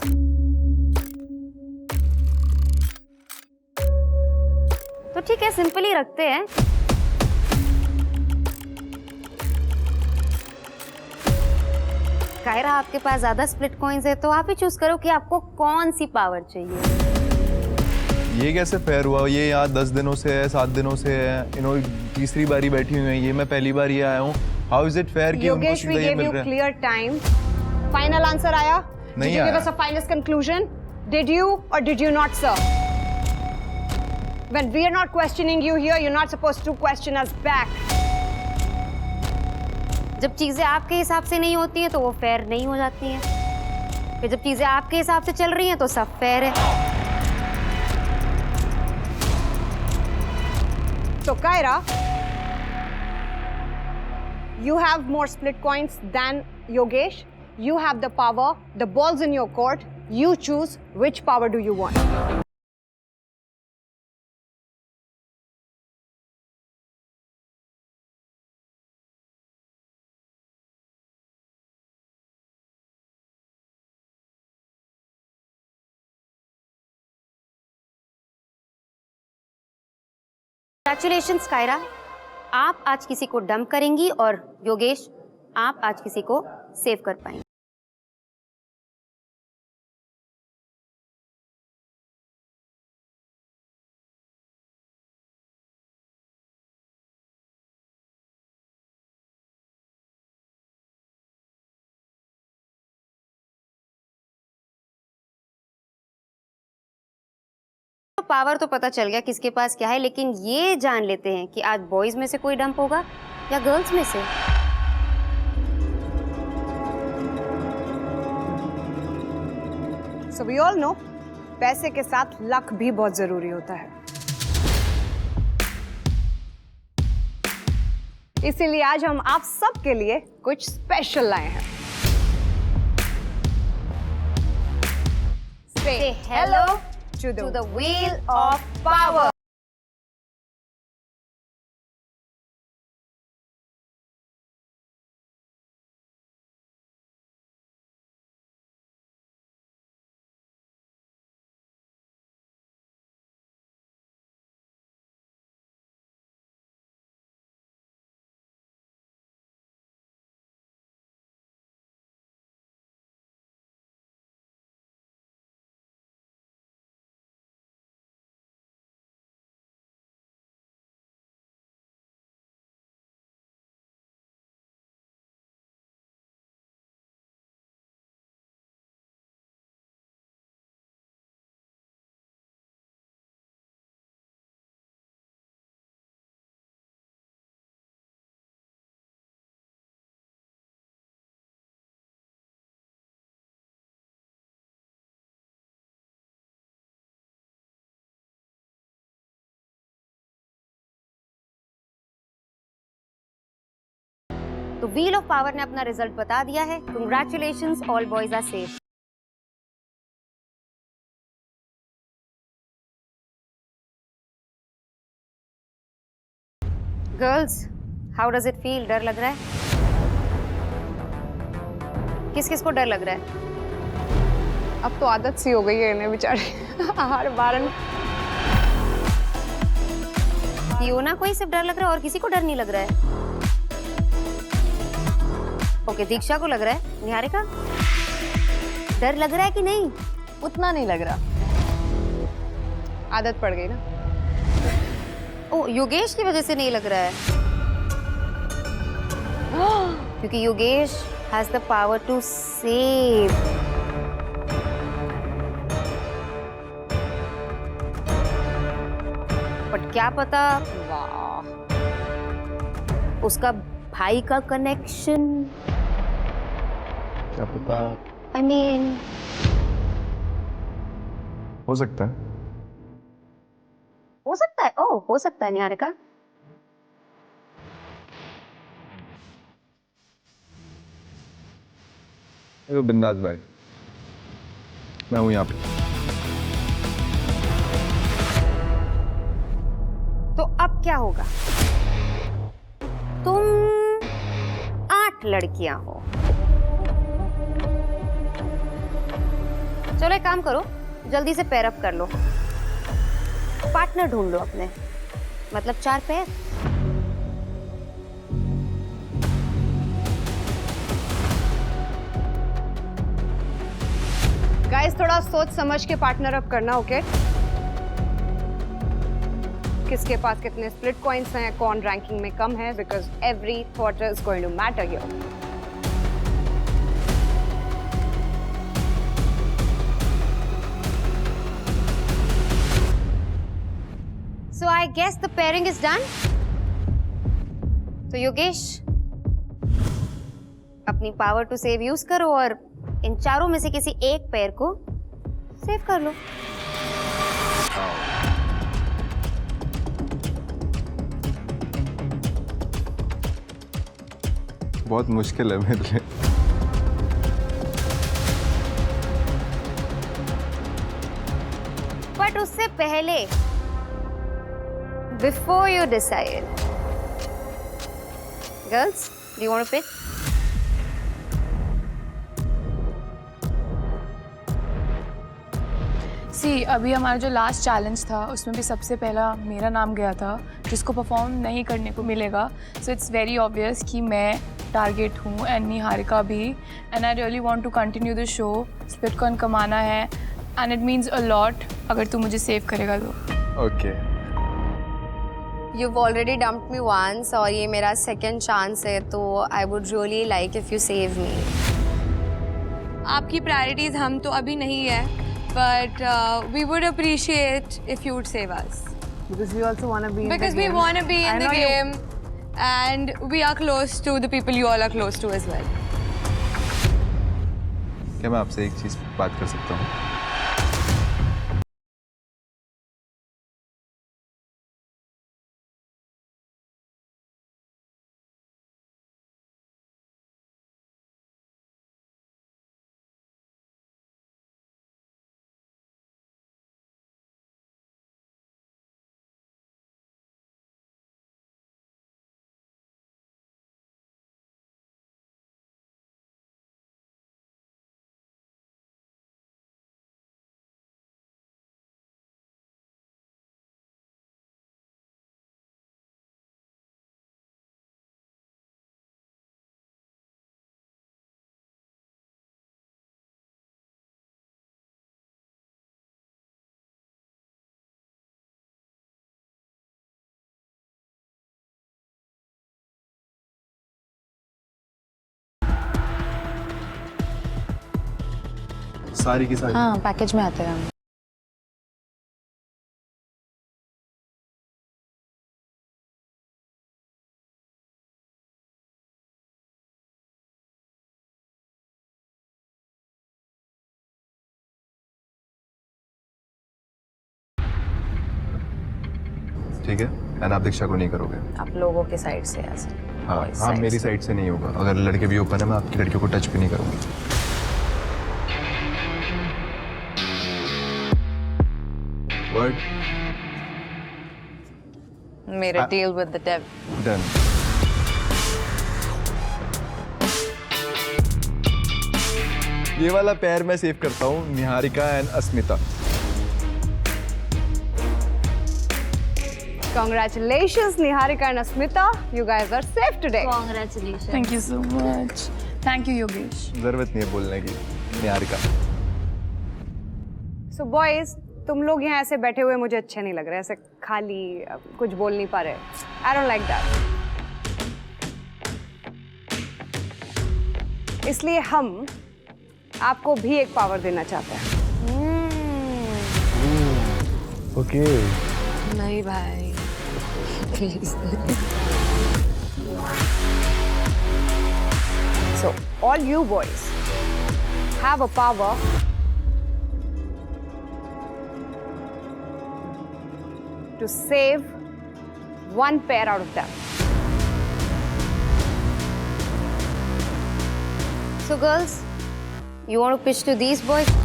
तो ठीक है, सिंपल ही रखते हैं। कायरा, आपके पास ज्यादा स्प्लिट कॉइंस है तो आप ही चूज करो कि आपको कौन सी पावर चाहिए। ये कैसे फेयर हुआ? ये यहाँ 10 दिनों से है, 7 दिनों से है, इन्होंने तीसरी बारी बैठी हुई है, ये मैं पहली बार ही आया हूँ। हाउ इज इट फेयर कि उनको सीधा ये मिल रहा है? Clear time. फाइनल आंसर आया? नहीं आया। Give us a final conclusion. Did you or did you not, sir? When we are not questioning you here, you're not supposed to question us back. जब चीजें आपके हिसाब से नहीं होती हैं तो वो फेयर नहीं हो जाती हैं, फिर जब चीजें आपके हिसाब से चल रही हैं तो सब फेयर है। So Kaira, you have more split coins than Yogesh. You have the power. The ball's in your court. You choose which power do you want. Congratulations Kiara, आप आज किसी को डंप करेंगी और योगेश, आप आज किसी को सेव कर पाएंगे। पावर तो पता चल गया किसके पास क्या है, लेकिन ये जान लेते हैं कि आज बॉयज में से कोई डंप होगा या गर्ल्स में से। So we all know, पैसे के साथ लक भी बहुत जरूरी होता है। इसीलिए आज हम आप सब के लिए कुछ स्पेशल लाए हैं। Say hello to the wheel of power. तो व्हील ऑफ पावर ने अपना रिजल्ट बता दिया है। Congratulations, all boys are safe. Girls, how does it feel? डर लग रहा है? किस किस को डर लग रहा है? अब तो आदत सी हो गई है इन्हें बेचारे हर बार। फियोना को ही सिर्फ डर लग रहा है और किसी को डर नहीं लग रहा है? ओके, दीक्षा को लग रहा है। निहारिका, डर लग रहा है कि नहीं? उतना नहीं लग रहा, आदत पड़ गई ना। ओ, योगेश की वजह से नहीं लग रहा है क्योंकि Yogesh has the power to save. But क्या पता, वाह, उसका भाई का कनेक्शन, क्या पता। आई मीन हो सकता है। हो सकता है। ओह, हो सकता है निहारिका। बिंदास भाई, मैं हूं यहाँ पे। तो अब क्या होगा? तुम 8 लड़कियां हो। चलो एक काम करो, जल्दी से पैर अप कर लो, पार्टनर ढूंढ लो अपने, मतलब 4 पैर। गाइस, थोड़ा सोच समझ के पार्टनर अप करना, ओके? किसके पास कितने स्प्लिट कॉइंस हैं, कौन रैंकिंग में कम है, because every thought is going to matter here. So I guess the pairing is done. तो योगेश, अपनी पावर टू सेव यूज करो और इन चारों में से किसी एक पैर को सेव कर लो। बहुत मुश्किल है मेरे लिए। बट उससे पहले, before you decide, girls, do you want to pick? सी, अभी हमारा जो लास्ट चैलेंज था उसमें भी सबसे पहला मेरा नाम गया था, जिसको परफॉर्म नहीं करने को मिलेगा। सो इट्स वेरी ऑब्वियस कि मैं टारगेट हूँ एंड निहारिका भी। And I really want to continue the show. Split coin कमाना है and it means a lot अगर तू मुझे सेव करेगा तो। Okay. You've already dumped me once और ये मेरा second chance है, तो I would really like if you save me. आपकी priorities हम तो अभी नहीं है, but we would appreciate if you would save us. Because we also want to be in Because the we game. want to be in the I know game and we are close to the people you all are close to as well. क्या मैं आपसे एक चीज़ बात कर सकता हूँ? सारी की सारी? हाँ, पैकेज में आते हैं। ठीक है, एंड आप दीक्षा को नहीं करोगे? आप लोगों के साइड से ऐसे हाँ मेरी साइड से नहीं होगा। अगर लड़के भी ओपन है, मैं आपकी लड़कियों को टच भी नहीं करूँगी। वर्ड मेरा deal with the devil. Done. ये वाला पैर मैं सेव करता हूँ, Niharika and Asmita. Congratulations, Niharika and Asmita. You guys are safe today. Congratulations. Thank you so much. Thank you, Yogesh. जरूरत नहीं है बोलने की, निहारिका। So boys, तुम लोग यहाँ ऐसे बैठे हुए मुझे अच्छे नहीं लग रहे, ऐसे खाली कुछ बोल नहीं पा रहे। I don't like that. इसलिए हम आपको भी एक पावर देना चाहते हैं। ओके। नहीं भाई, please. So all you boys have a power to save one pair out of them. So girls, you want to pitch to these boys?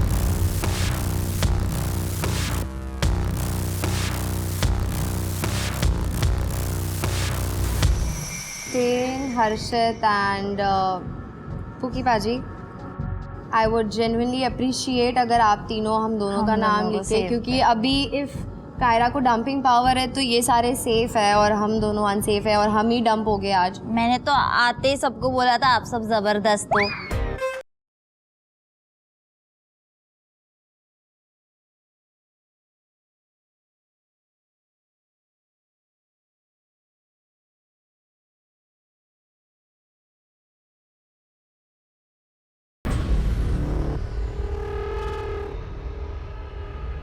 Tain, Harshit and Puki Paji, I would genuinely appreciate अगर आप तीनों हम दोनों का नाम लिखे, क्योंकि अभी इफ कायरा को डंपिंग पावर है तो ये सारे सेफ है और हम दोनों अनसेफ है और हम ही डंप हो गए आज। मैंने तो आते ही सबको बोला था आप सब जबरदस्त हो।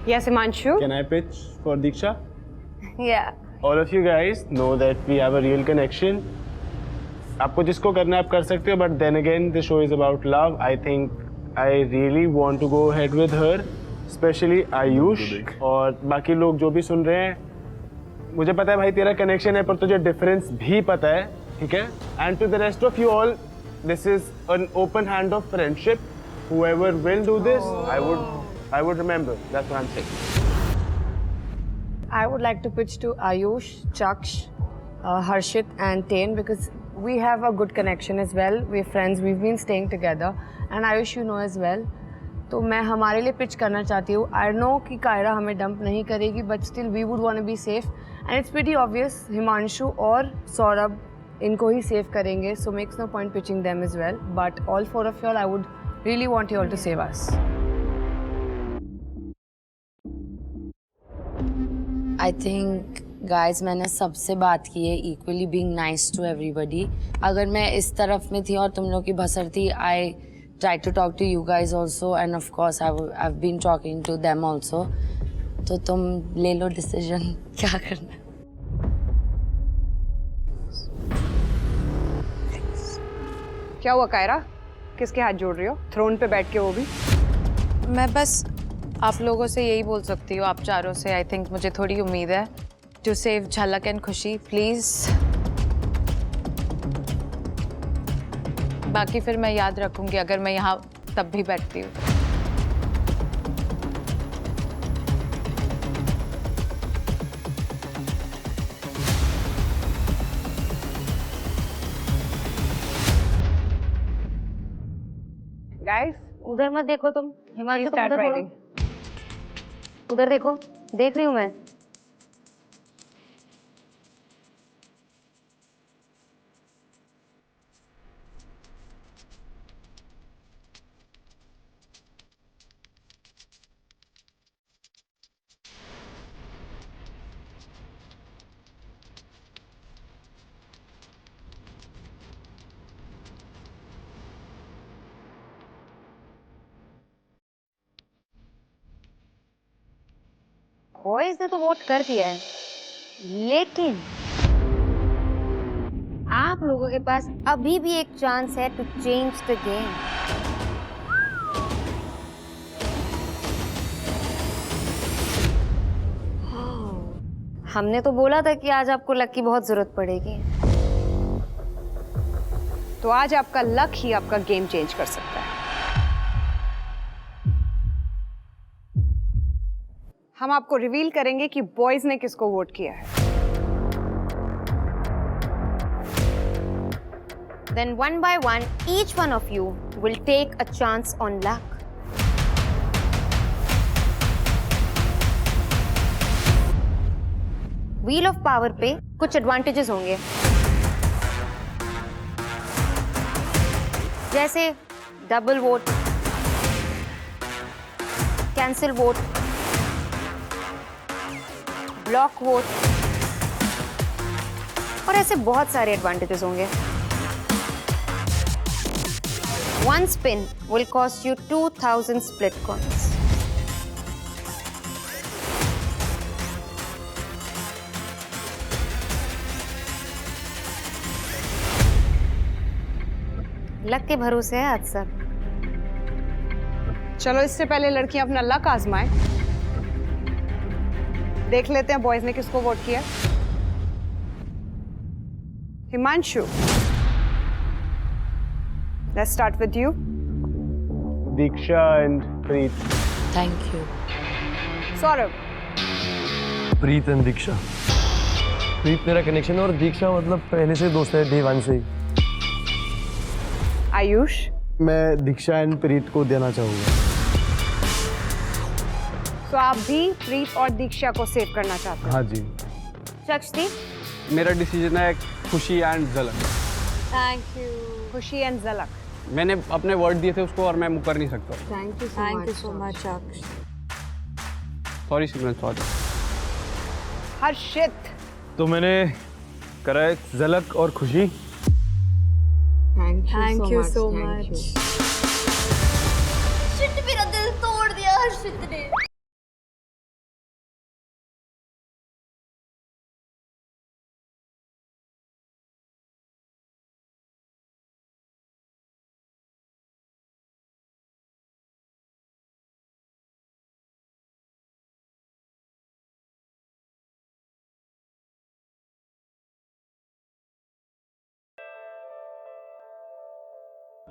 Yes, Himanshu. Can I pitch for Diksha? Yeah. All of you guys know that we have a real connection. आपको जिसको करना है आप कर सकते हो, but then again the show is about love. I think I really want to go ahead with her, especially Ayush और बाकी लोग जो भी सुन रहे हैं। मुझे पता है भाई तेरा कनेक्शन है, पर तुझे डिफरेंस भी पता है, ठीक है? And to the rest of you all, this is an open hand of friendship. Whoever will do this, I would remember. That's what I'm saying. I would like to pitch to Ayush, Chaksh, Harshit and Tain because we have a good connection as well. We're friends. We've been staying together. And Ayush, you know as well. तो मैं हमारे लिए pitch करना चाहती हूँ. I know कि कायरा हमें dump नहीं करेगी, but still we would want to be safe. And it's pretty obvious. Himanshu और सौरभ इनको ही save करेंगे. So makes no point pitching them as well. But all four of y'all, I would really want you all to save us. I think guys मैंने सबसे बात की है, equally being nice to everybody. अगर मैं इस तरफ में थी और तुम लोग की भसर थी, I try to talk to you guys also and of course I have been talking to them also. तो तुम ले लो डिसीजन क्या करना है। क्या हुआ कायरा? किसके हाथ जोड़ रही हो? थ्रोन पे बैठ के वो भी? मैं बस आप लोगों से यही बोल सकती हूँ, आप चारों से। आई थिंक मुझे थोड़ी उम्मीद है टू सेव झलक एंड खुशी, प्लीज़। बाकी फिर मैं याद रखूँगी अगर मैं यहाँ तब भी बैठती हूँ। गाइस, उधर मत देखो तुम। हिमांशु तुम उधर देखो, देख रही हूँ मैं। बॉयज ने तो वोट कर दिया है, लेकिन आप लोगों के पास अभी भी एक चांस है टू चेंज द गेम। हमने तो बोला था कि आज आपको लक की बहुत जरूरत पड़ेगी, तो आज आपका लक ही आपका गेम चेंज कर सकता है। हम आपको रिवील करेंगे कि बॉयज ने किसको वोट किया है। Then one by one, each one of you will take a chance on luck. Wheel of Power पे कुछ एडवांटेजेस होंगे, जैसे double vote, cancel vote, block vote और ऐसे बहुत सारे एडवांटेजेस होंगे। One spin will cost you 2,000 split coins. Luck के भरोसे है आज सब। चलो इससे पहले लड़कियां अपना लक आजमाएं। देख लेते हैं बॉयज ने किसको वोट किया। Himanshu, let's start with you. Diksha and Preet. Thank you. Saurabh. Preet and Diksha. Preet मेरा कनेक्शन और दीक्षा मतलब पहले से दोस्त है, डे 1 से ही। आयुष। मैं दीक्षा एंड प्रीत को देना चाहूँगा। तो आप भी प्रीत और दीक्षा को सेव करना चाहते हैं? हाँ जी। चक्षदीप। मेरा डिसीजन है खुशी एंड झलक। Thank you. खुशी एंड झलक। मैंने अपने वर्ड दिए थे उसको और मैं मुकर नहीं सकता। थैंक यू सो मच अक्ष। सॉरी सिमरन, सॉरी। हर्षित। तो मैंने करा है झलक और खुशी। Thank you so much. Shit, मेरा दिल तोड़ दिया हर्षित ने।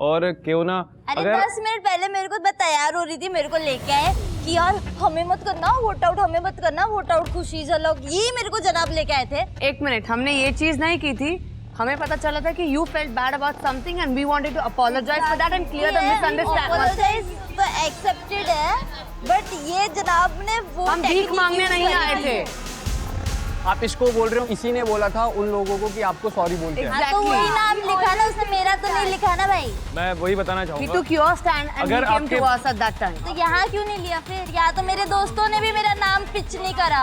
और क्यों ना अरे अगर 10 मिनट पहले मेरे को तैयार हो रही थी, मेरे को लेके आए कि यार हमें मत करना वोट आउट, हमें मत करना वोट आउट, खुशी झलक, ये मेरे को जनाब लेके आए थे। एक मिनट, हमने ये चीज नहीं की थी। हमें पता चला था कि you felt bad about something and we wanted to apologize for that and clear the misunderstanding. Apologize तो एक्सेप्टेड है, बट ये जनाब ने वो हम भीख मांगने नहीं आए थे। आप इसको बोल रहे हो, इसी ने बोला था उन लोगों को कि आपको सॉरी बोलते हैं। तो वही नाम लिखा ना उसने, मेरा तो नहीं लिखा ना भाई। मैं वही बताना चाहूँगा। He took your stand and he came to us at that time. तो यहाँ क्यों नहीं लिया फिर? यहाँ तो मेरे दोस्तों ने भी मेरा नाम पिच नहीं करा,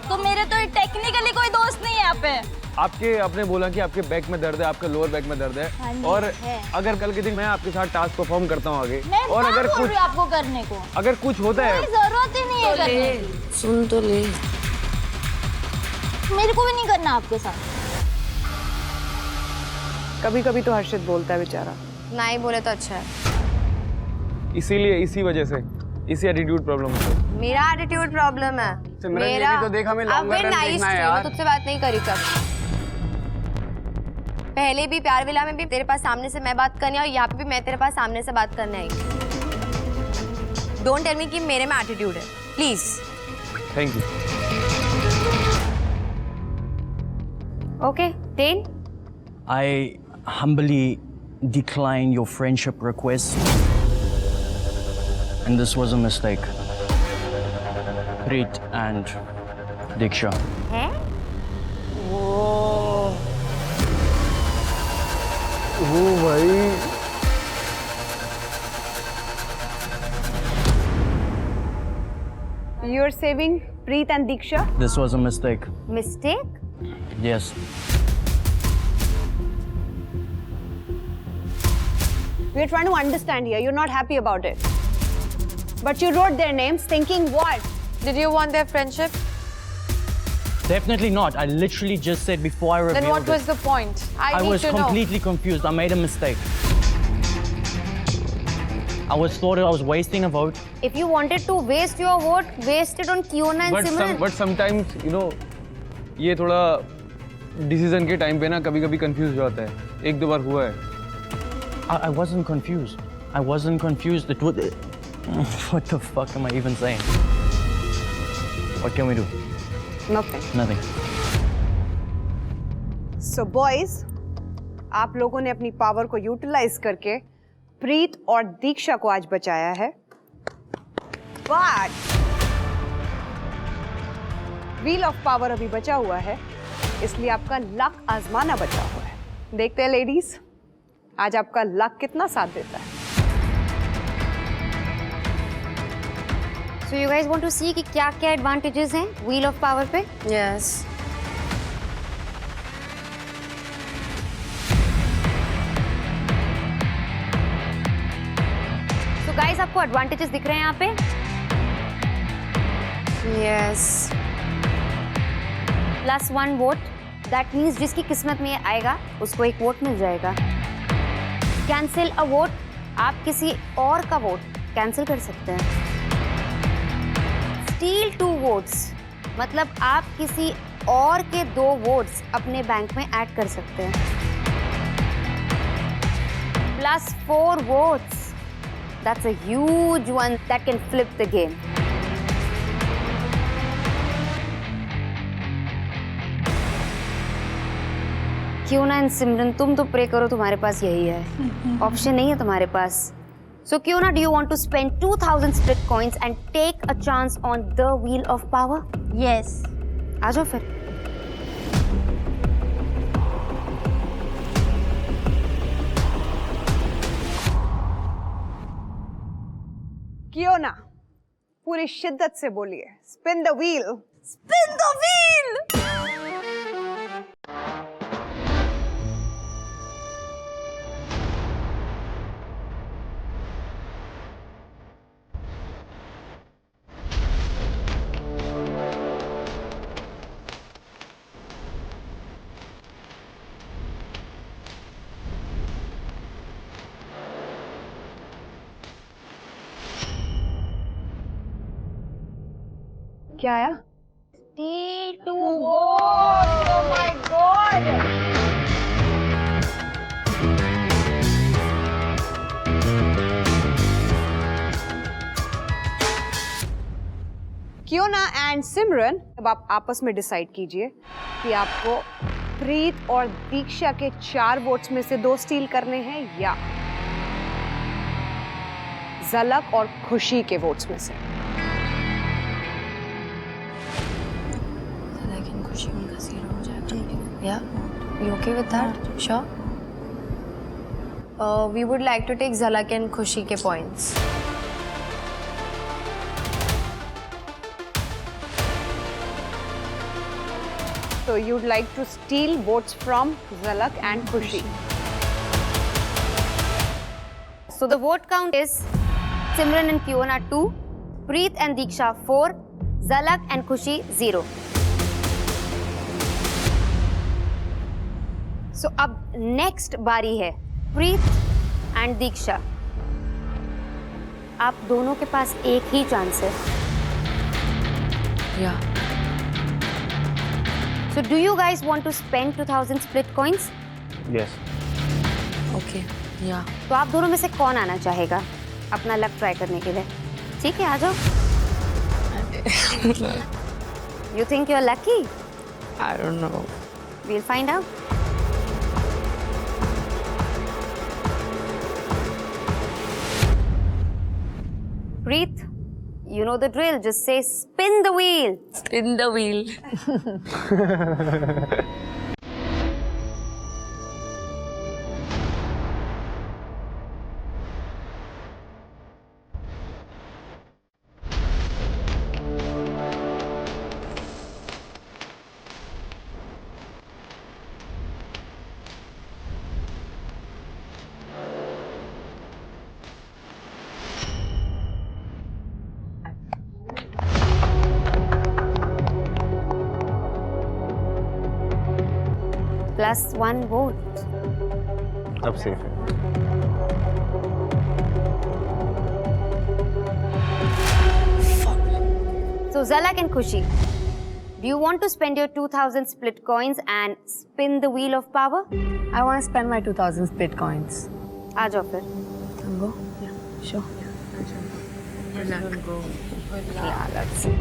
तो मेरे तो टेक्निकली कोई दोस्त नहीं है यहाँ पे। आपके आपने बोला कि आपके बैक में दर्द है, आपके लोअर बैक में दर्द हाँ है, जी, और है। अगर कल के दिन मैं आपके साथ टास्क परफॉर्म करता हूँ आगे, मैं और अगर बोल कुछ रही हूँ आपको करने को, अगर कुछ होता है, कोई जरूरत ही नहीं है करने की। सुन तो ले। मेरे को भी नहीं करना आपके साथ। कभी कभी तो हर्षित बोलता है बेचारा। नहीं बोले तो अच्छा है। इसीलिए इसी वजह से इसी एटीट्यूड प्रॉब्लम है। मेरा एटीट्यूड प्रॉब्लम है। सिमरन, ये भी तो देख हमें अब longer run नाइस देखना है मैं यार। तुझसे बात नहीं करी कब। पहले भी प्यार विला में भी तेरे पास सामने से मैं बात करने आई, यहाँ पे भी मैं तेरे पास सामने से बात करने आई। डोंट टेल मी कि मेरे में एटीट्यूड है, please. Thank you. Okay, 10। I humbly decline your friendship request. And this was a mistake. Preet and Diksha. हैं? वो भाई You're saving Preet and Diksha? This was a mistake. Mistake? Yes. We're trying to understand here. You're not happy about it. But you wrote their names thinking what? Did you want their friendship? Definitely not. I literally just said before I revealed Then what was it. the point? I need was to know. completely confused. I made a mistake. I was wasting a vote. If you wanted to waste your vote, waste it on Kiona and Simran. But sometimes you know, ये थोड़ा डिसीजन के टाइम पे ना कभी-कभी कंफ्यूज हो जाता है। एक दो बार हुआ है। I wasn't confused. I wasn't confused. It was. What the fuck am I even saying? What can we do? Nothing. Nothing. So boys, आप लोगों ने अपनी पावर को यूटिलाइज करके प्रीत और दीक्षा को आज बचाया है, बट व्हील ऑफ पावर अभी बचा हुआ है, इसलिए आपका लक आजमाना बचा हुआ है। देखते हैं लेडीज, आज आपका लक कितना साथ देता है। So you guys want to see कि क्या-क्या एडवांटेजेस हैं व्हील ऑफ पावर पे? Yes. So guys, आपको एडवांटेजेस दिख रहे हैं यहाँ पे? Yes. +1 वोट, दैट मीन्स जिसकी किस्मत में ये आएगा उसको एक वोट मिल जाएगा। कैंसिल अ वोट, आप किसी और का वोट कैंसिल कर सकते हैं। स्टील 2 वोट्स, मतलब आप किसी और के 2 वोट्स अपने बैंक में ऐड कर सकते हैं। +4 votes, that's a huge one that can flip the game. क्यों ना सिमरन, तुम तो प्रे करो, तुम्हारे पास यही है, ऑप्शन नहीं है तुम्हारे पास। So क्यों ना, do you want to spend 2000 split coins and take a chance on the wheel of power? Yes. आ जाओ फिर। क्यों ना पूरी शिद्दत से बोलिए, spin the wheel, spin the wheel. क्या आया? Stay 2 votes. Oh my God. क्यों ना एंड सिमरन, अब आप आपस में डिसाइड कीजिए कि आपको प्रीत और दीक्षा के 4 वोट्स में से 2 स्टील करने हैं या झलक और खुशी के वोट्स में से। Yeah, you okay with that? Sure. We would like to take Zalak and Khushi ke points. So you'd like to steal votes from Zalak and Khushi. So the vote count is Simran and Kiona 2, Preet and Diksha 4, Zalak and Khushi 0. So अब नेक्स्ट बारी है प्रीत एंड दीक्षा। आप दोनों के पास एक ही चांस है। Yeah. So do you guys want to spend 2000 split coins? Yes. Okay. Yeah. तो आप दोनों में से कौन आना चाहेगा अपना लक ट्राई करने के लिए? ठीक है, आ जाओ। You think you're lucky? I don't know. We'll find out. Preet, you know the drill. Just say, spin the wheel. Spin the wheel. +1 vote. अब सेफ है। So Zalak and Khushi, do you want to spend your 2000 split coins and spin the wheel of power? I want to spend my 2000 split coins. आ जाओ फिर। Go? Yeah, sure. Good luck. Go. Yeah, let's see.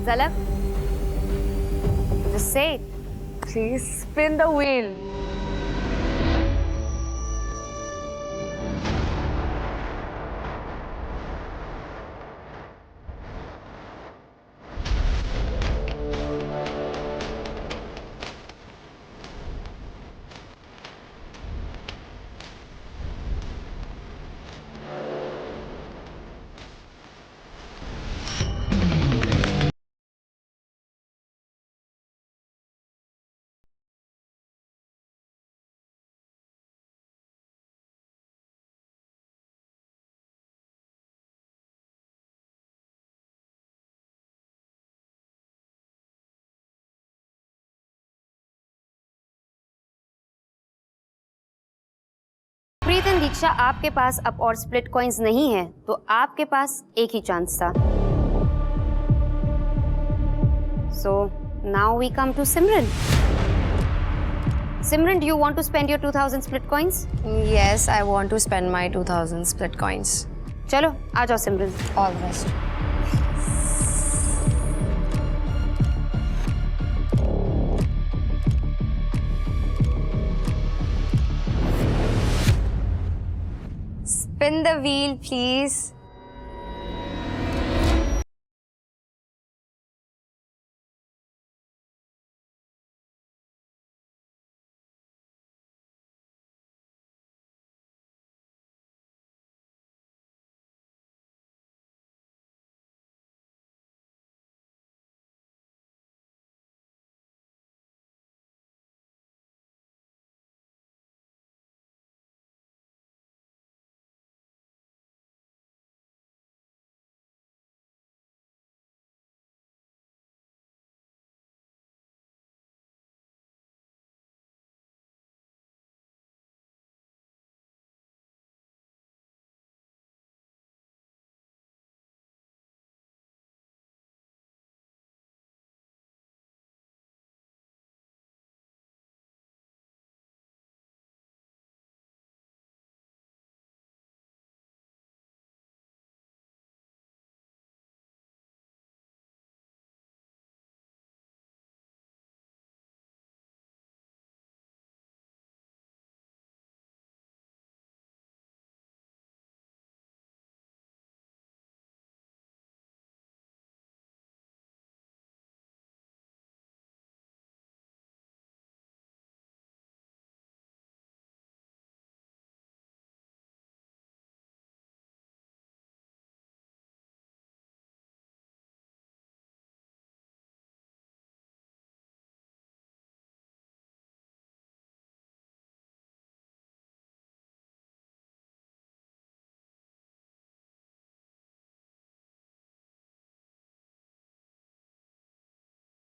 Zalak, just say it. Please spin the wheel. Preet and Diksha, आपके पास अब और स्प्लिट कॉइंस नहीं है, तो आपके पास एक ही चांस था। So now we come to Simran. Simran, do you want to spend your 2000 split coins? Yes, I want to spend my 2000 split coins. चलो आ जाओ सिमरन। All the best. Spin the wheel, please.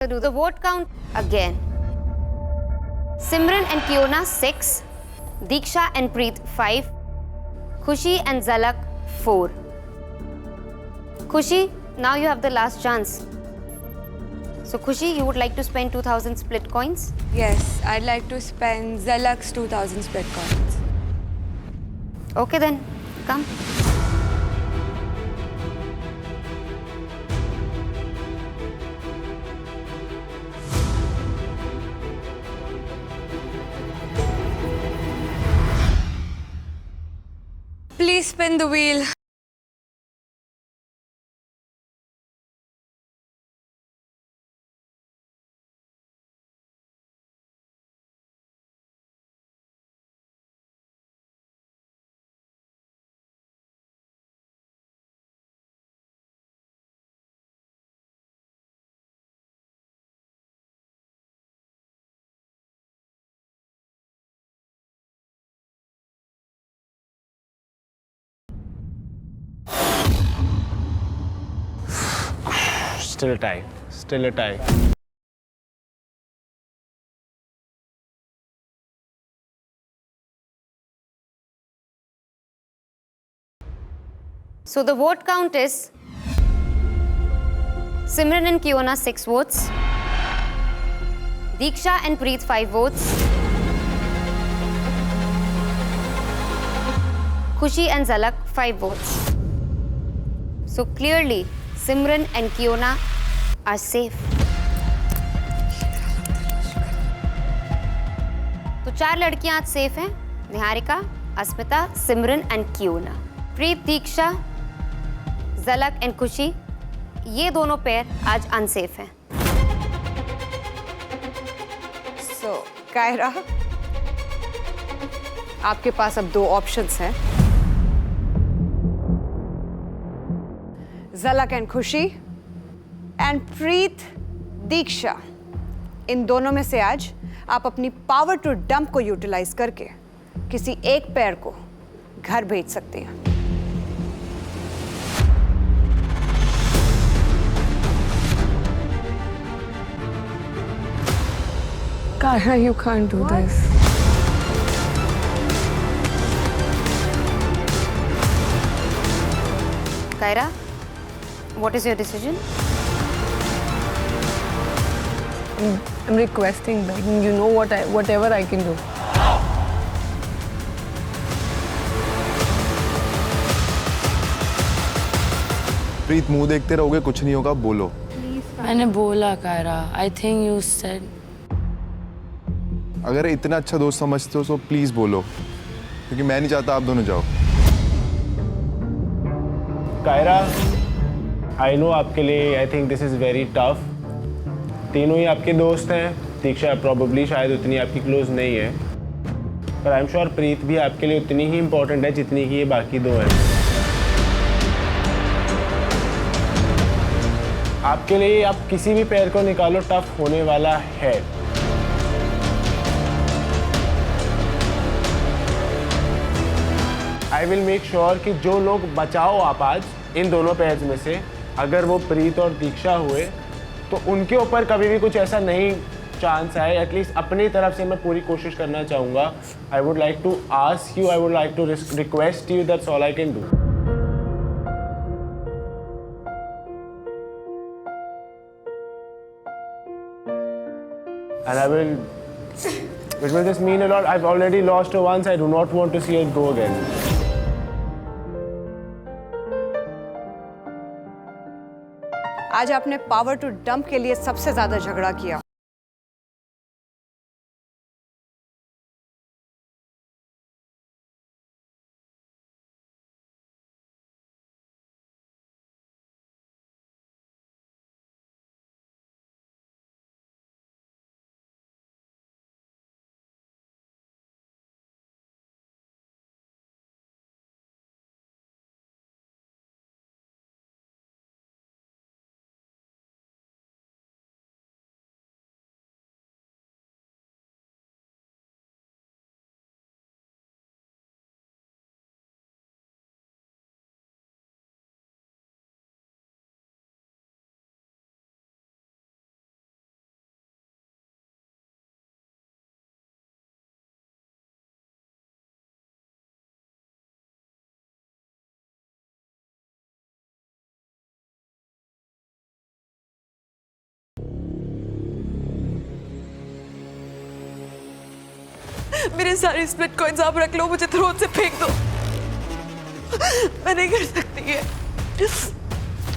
Do the vote count again. Simran and Kiona 6, Diksha and Preet 5, Khushi and Zalak 4. Khushi, now you have the last chance. So Khushi, you would like to spend 2000 split coins? Yes, I'd like to spend Zalak's 2000 split coins. Okay then, come. Please spin the wheel. Still a tie. Still a tie. So the vote count is Simran and Kiona 6 votes. Diksha and Preet 5 votes. Khushi and Zalak 5 votes. So clearly, Simran and Kiona are safe. तो 4 लड़कियां आज सेफ हैं, निहारिका, अस्मिता, सिमरन एंड कियोना. प्रीत, दीक्षा, झलक एंड खुशी, ये दोनों पेयर आज अनसेफ हैं. सो कायरा, आपके पास अब 2 ऑप्शंस हैं. झलक एंड खुशी एंड प्रीत, दीक्षा, इन दोनों में से आज आप अपनी पावर टू डंप को यूटिलाइज करके किसी एक पेयर को घर भेज सकते हैं. Kaira, you can't do this. Kaira, what is your decision? I'm requesting, begging. You know whatever I can do. प्रीत, मुंह देखते रहोगे, कुछ नहीं होगा, बोलो. मैंने बोला Kaira. I think you said. अगर इतना अच्छा दोस्त समझते हो तो प्लीज बोलो, क्योंकि मैं नहीं चाहता आप दोनों जाओ. कायरा, आई नो आपके लिए I think this is very tough. तीनों ही आपके दोस्त हैं. दीक्षा प्रॉबेबली शायद उतनी आपकी क्लोज नहीं है, पर आई एम श्योर प्रीत भी आपके लिए उतनी ही इम्पोर्टेंट है जितनी कि ये बाकी 2 हैं. आपके लिए आप किसी भी पेयर को निकालो, टफ होने वाला है. आई विल मेक श्योर कि जो लोग बचाओ आप आज इन दोनों पेयर्स में से, अगर वो प्रीत और दीक्षा हुए, तो उनके ऊपर कभी भी कुछ ऐसा नहीं चांस आए. एटलीस्ट अपनी तरफ से मैं पूरी कोशिश करना चाहूँगा. I would like to ask you, I would like to request you, that's all I can do. And it will just mean a lot. I've already lost her once. I do not want to see it go again. आज आपने पावर टू डंप के लिए सबसे ज्यादा झगड़ा किया. मेरे सारे स्प्लिट कॉइन्स आप रख लो, मुझे थ्रोन से फेंक दो. मैं नहीं कर सकती है.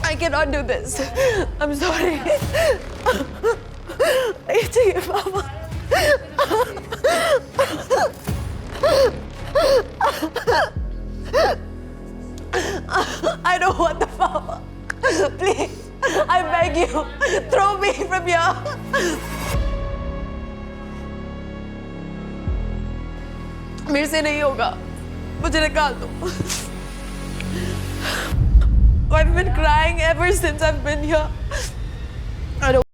I cannot do this. I'm sorry. नहीं चाहिए पापा. I don't want the power. Please, I beg you, throw me from here. मेरे से नहीं होगा, मुझे निकाल दो. I've been crying ever since I've been here. I don't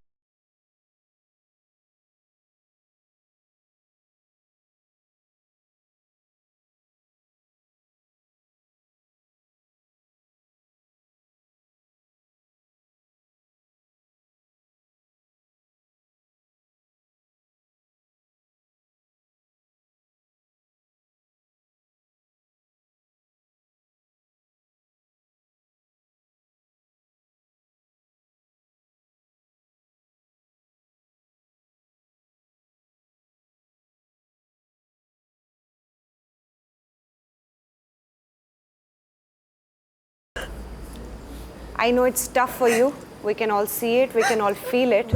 I know it's tough for you. We can all see it. We can all feel it.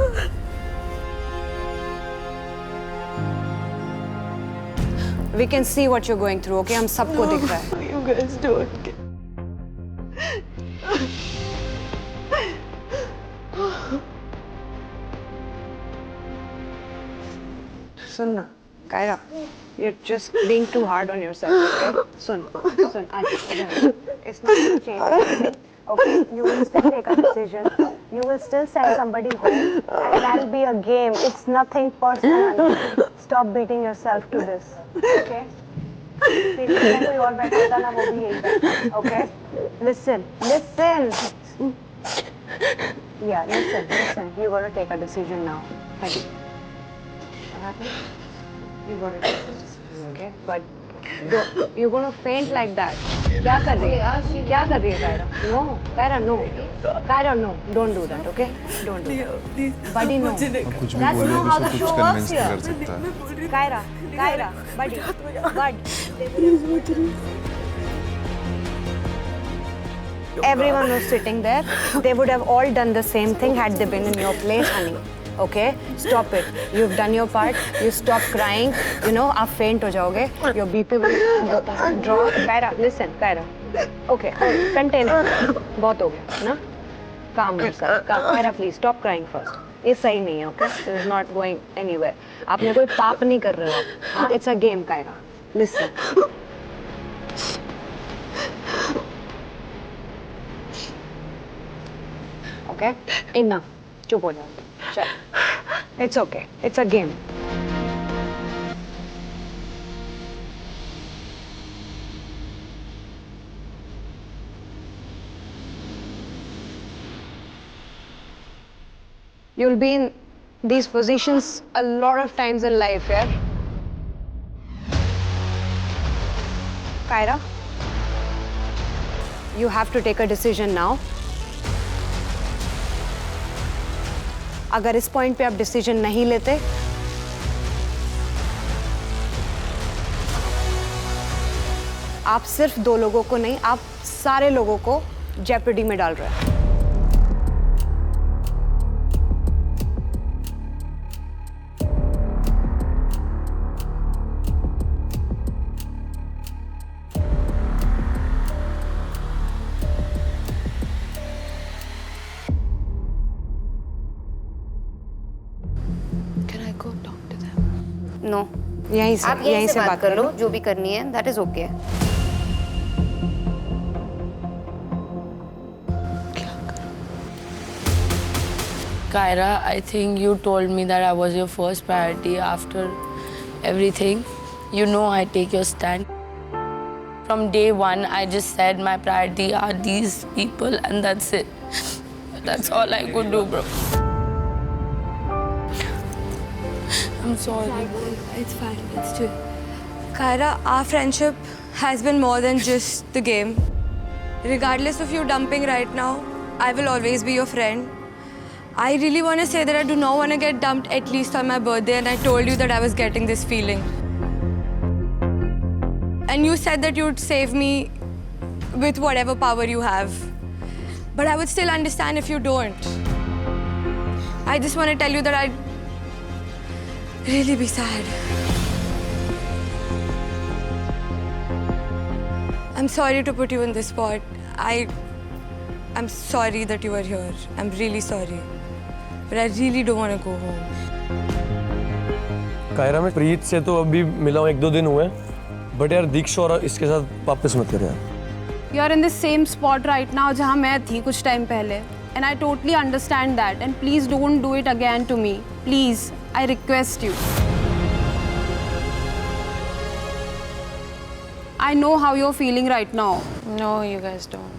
We can see what you're going through. Okay, हम सबको दिख रहा है. You guys don't get. सुन ना, Kiara, you're just being too hard on yourself. Okay? Soon, it's not gonna change. Okay, you will still take a decision. You will still send somebody home, and that'll be a game. It's nothing personal. Stop beating yourself to this. Okay? कोई और बैठा था ना, वो भी यही बैठा. Okay? Listen. Yeah, listen. You're gonna take a decision now. Hadi. You're gonna take a decision, okay? But you're gonna faint like that. क्या कर रही है? Kiara? No, Kaira, no. Kaira, no. Don't do that, okay? Don't do that. Buddy, no. कुछ भी That's बोले not तो how उसको the कुछ show कन्विंस works नहीं here. कर सकता. Kaira, Bud. Everyone who's sitting there, they would have all done the same thing had they been in your place, honey. Okay? Stop it. You've done your part. You stop crying. You know, आप faint हो जाओगे. Your BP will drop. Kaira, listen, Kaira. Okay, contain it. बहुत हो गया, ना? Calm yourself. Kaira, please stop crying first. ये सही नहीं है, okay? This is not going anywhere. आपने कोई पाप नहीं कर रहे हो. It's a game, Kaira. Listen. Okay? Enough. चुप हो जाओ. चल. It's okay. It's a game. You'll be in these positions a lot of times in life, yeah? Kaira, you have to take a decision now. अगर इस पॉइंट पे आप डिसीजन नहीं लेते, आप सिर्फ 2 लोगों को नहीं, आप सारे लोगों को जेपरडी में डाल रहे हैं. नो यहीं से आप यहीं से बात कर लो, जो भी करनी है. That is okay. Kaira, I think you told me that I was your first priority after everything. You know I take your stand. From day one, I just said my priority are these people and that's it. That's all I could do, bro. I'm sorry. It's fine. It's chill. Kaira, our friendship has been more than just the game. Regardless of you dumping right now, I will always be your friend. I really want to say that I do not want to get dumped at least on my birthday, and I told you that I was getting this feeling. And you said that you would save me with whatever power you have. But I would still understand if you don't. I just want to tell you that I'd really be sad. I'm sorry to put you in this spot. I'm sorry that you are here. I'm really sorry. But I really don't want to go home. Kaira, मैं प्रीत से तो अभी मिला हूँ, 1-2 दिन हुए, बट यार दीक्षा और इसके साथ वापस मत कर यार. You are in the same spot right now जहाँ मैं थी कुछ टाइम पहले, and I totally understand that. And please don't do it again to me. Please, I request you. I know how you're feeling right now. No, you guys don't.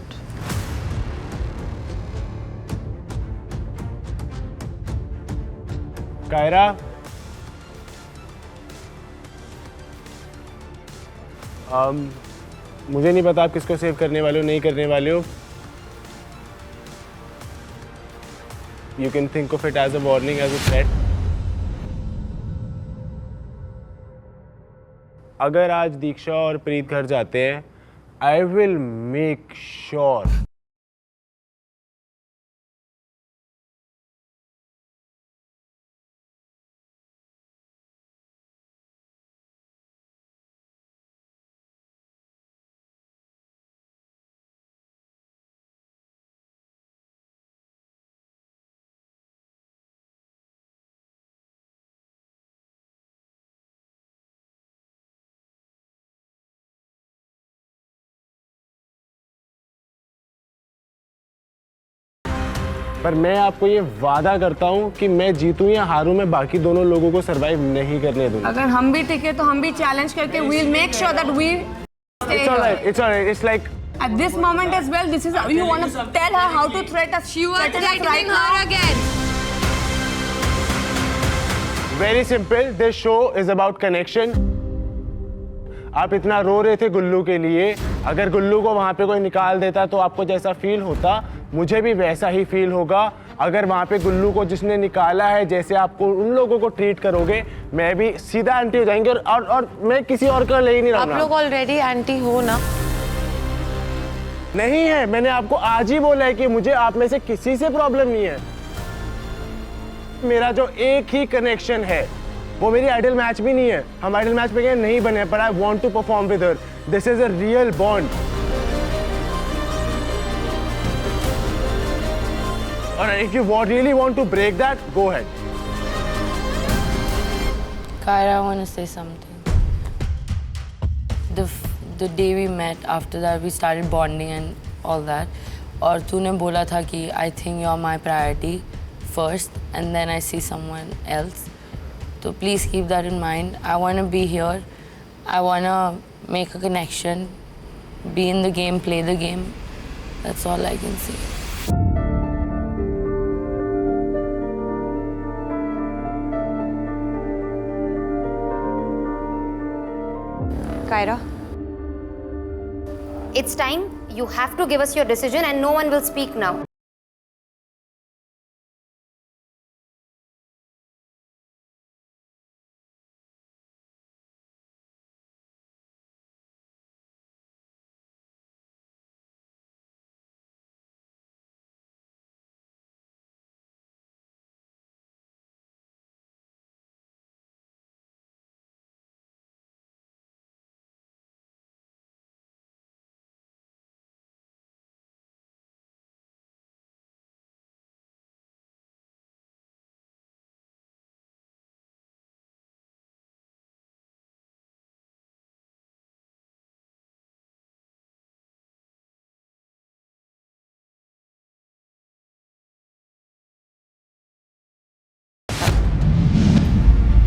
Kiara, मुझे नहीं पता आप किसको सेव करने वाले हो, नहीं करने वाले हो. You can think of it as a warning, as a threat. अगर आज दीक्षा और प्रीत घर जाते हैं, I will make sure पर मैं आपको ये वादा करता हूँ कि मैं जीतूँ या हारूँ, मैं बाकी दोनों लोगों को सरवाइव नहीं करने दूँगा। अगर हम भी टिके तो हम भी चैलेंज करके we'll make sure that we stay It's alright, here. it's alright. It's like At this moment as well, this is you want to tell her how to threat us. You are threaten us threatening right her now. again. very simple. This show is about connection. आप इतना रो रहे थे गुल्लू के लिए, अगर गुल्लू को वहाँ पे कोई निकाल देता तो आपको जैसा फील होता, मुझे भी वैसा ही फील होगा। अगर वहाँ पे गुल्लू को जिसने निकाला है, जैसे आपको उन लोगों को ट्रीट करोगे, मैं भी सीधा एंटी हो जाएंगे और मैं किसी और का ले ही नहीं रहूँगा। आप लोग ऑलरेडी एंटी हो ना? नहीं है, मैंने आपको आज ही बोला है कि मुझे आप में से किसी से प्रॉब्लम नहीं है। मेरा जो एक ही कनेक्शन है वो मेरी आइडल मैच भी नहीं है, हम आइडल मैच पे नहीं बने, पर I want to perform with her. This is a real bond. और if you really want to break that, go ahead. Kyra, I want to say something. The day we met, after that we started bonding and all that. और तूने बोला था कि I think you're my priority first, and then I see someone else. So please keep that in mind. I want to be here. I want to make a connection, be in the game, play the game. That's all I can say. Kyra, It's time. You have to give us your decision and no one will speak now.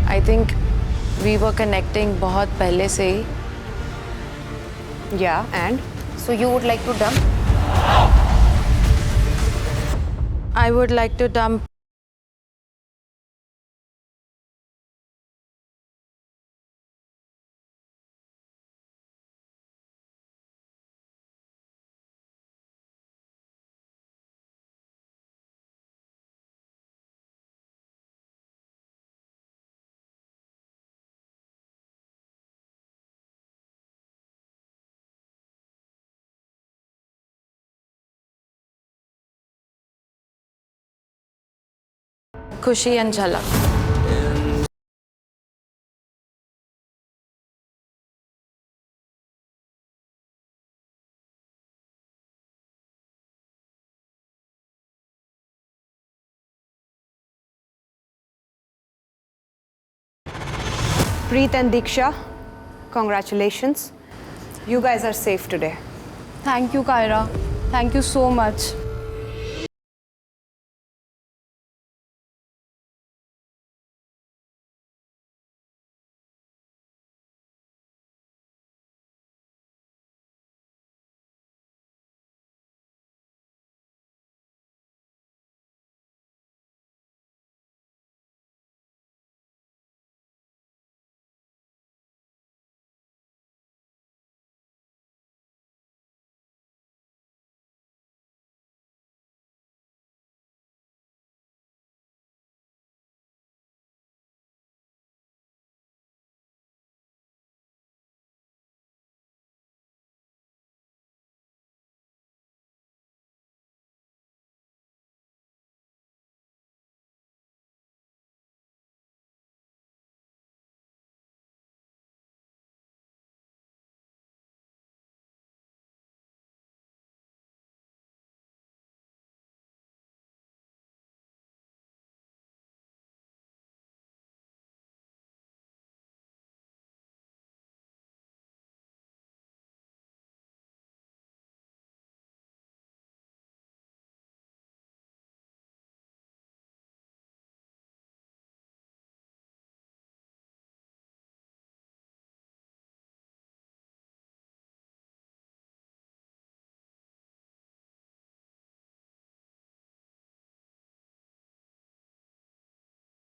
I think we were connecting बहुत पहले से ही. Yeah, and? So you would like to dump? I would like to dump. खुशी and झलक. Preet and Diksha, congratulations. You guys are safe today. Thank you, Kyra. Thank you so much.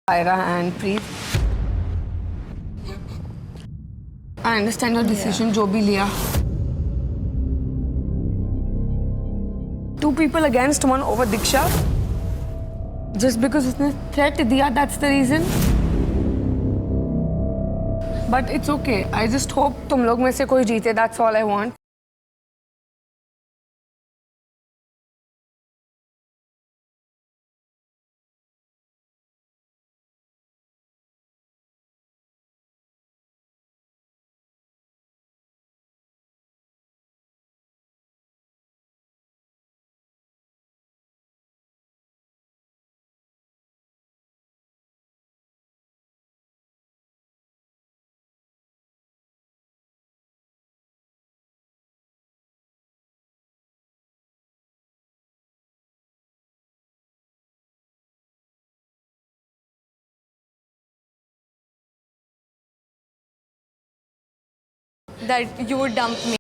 Ira and Preet. I understand your decision, जो भी लिया. Two people against one over Diksha. Just because उसने threat दिया, that's the reason. But it's okay. I just hope तुम लोग में से कोई जीते. That's all I want. That you would dump me.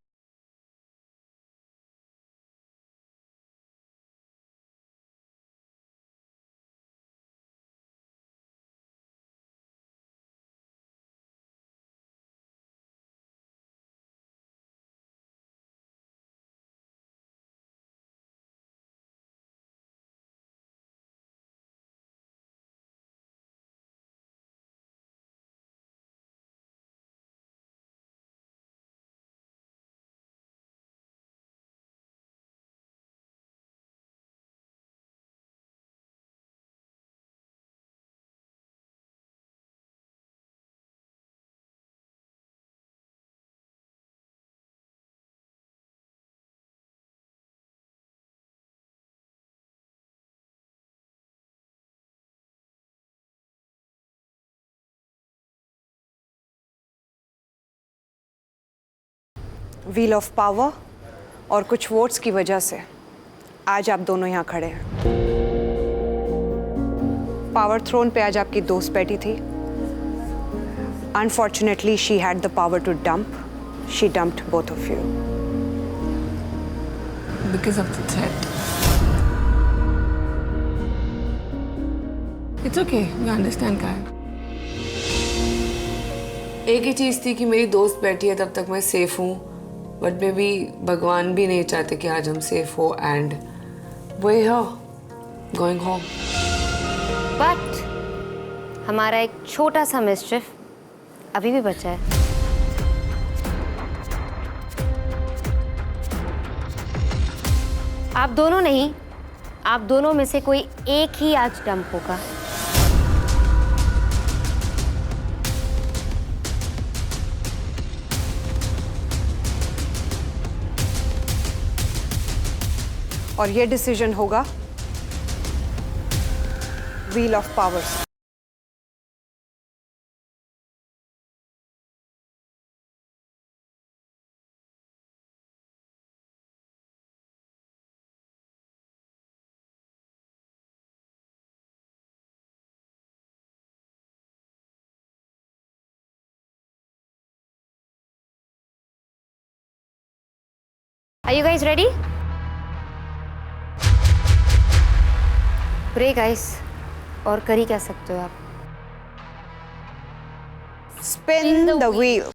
Wheel of power और कुछ वोट्स की वजह से आज आप दोनों यहाँ खड़े हैं. पावर थ्रोन पे आज आपकी दोस्त बैठी थी. Unfortunately she had the power to dump. She dumped both of you. Because of the threat. It's okay. You understand, Kyle. एक ही चीज़ थी कि मेरी दोस्त बैठी है तब तक मैं सेफ हूँ. बट मे बी भगवान भी नहीं चाहते कि आज हम सेफ हो. And way going home. But हमारा एक छोटा सा मिस्चिफ अभी भी बचा है. आप दोनों नहीं, आप दोनों में से कोई एक ही आज डंप होगा. और ये डिसीजन होगा wheel of power. Are you guys ready? Pray guys. और कर ही क्या सकते हो आप? Spin the wheel.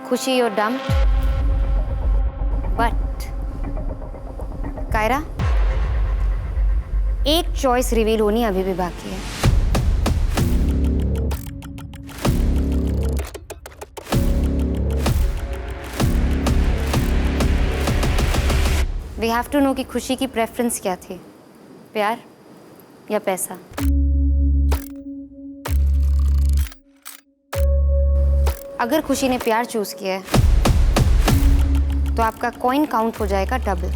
खुशी you're dumped. But कायरा, एक चॉइस रिवील होनी अभी भी बाकी है. We have to know कि खुशी की प्रेफरेंस क्या थी, प्यार या पैसा. अगर खुशी ने प्यार चूज किया है तो आपका कॉइन काउंट हो जाएगा डबल.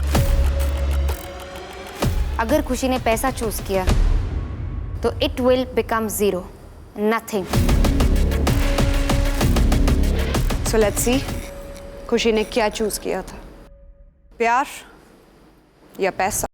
अगर खुशी ने पैसा चूज किया तो it will become 0, nothing. So let's see खुशी ने क्या चूज किया था, प्यार या पैसा.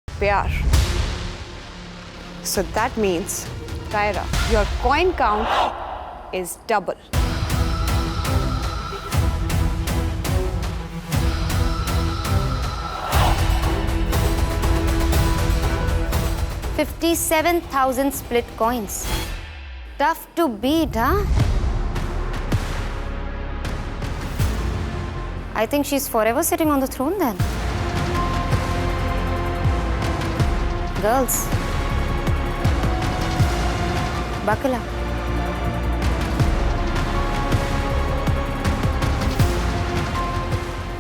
प्यार. So that means, Kaira, your coin count is double. $57,000 split coins. Tough to beat, huh? I think she's forever sitting on the throne then. Girls, buckle up.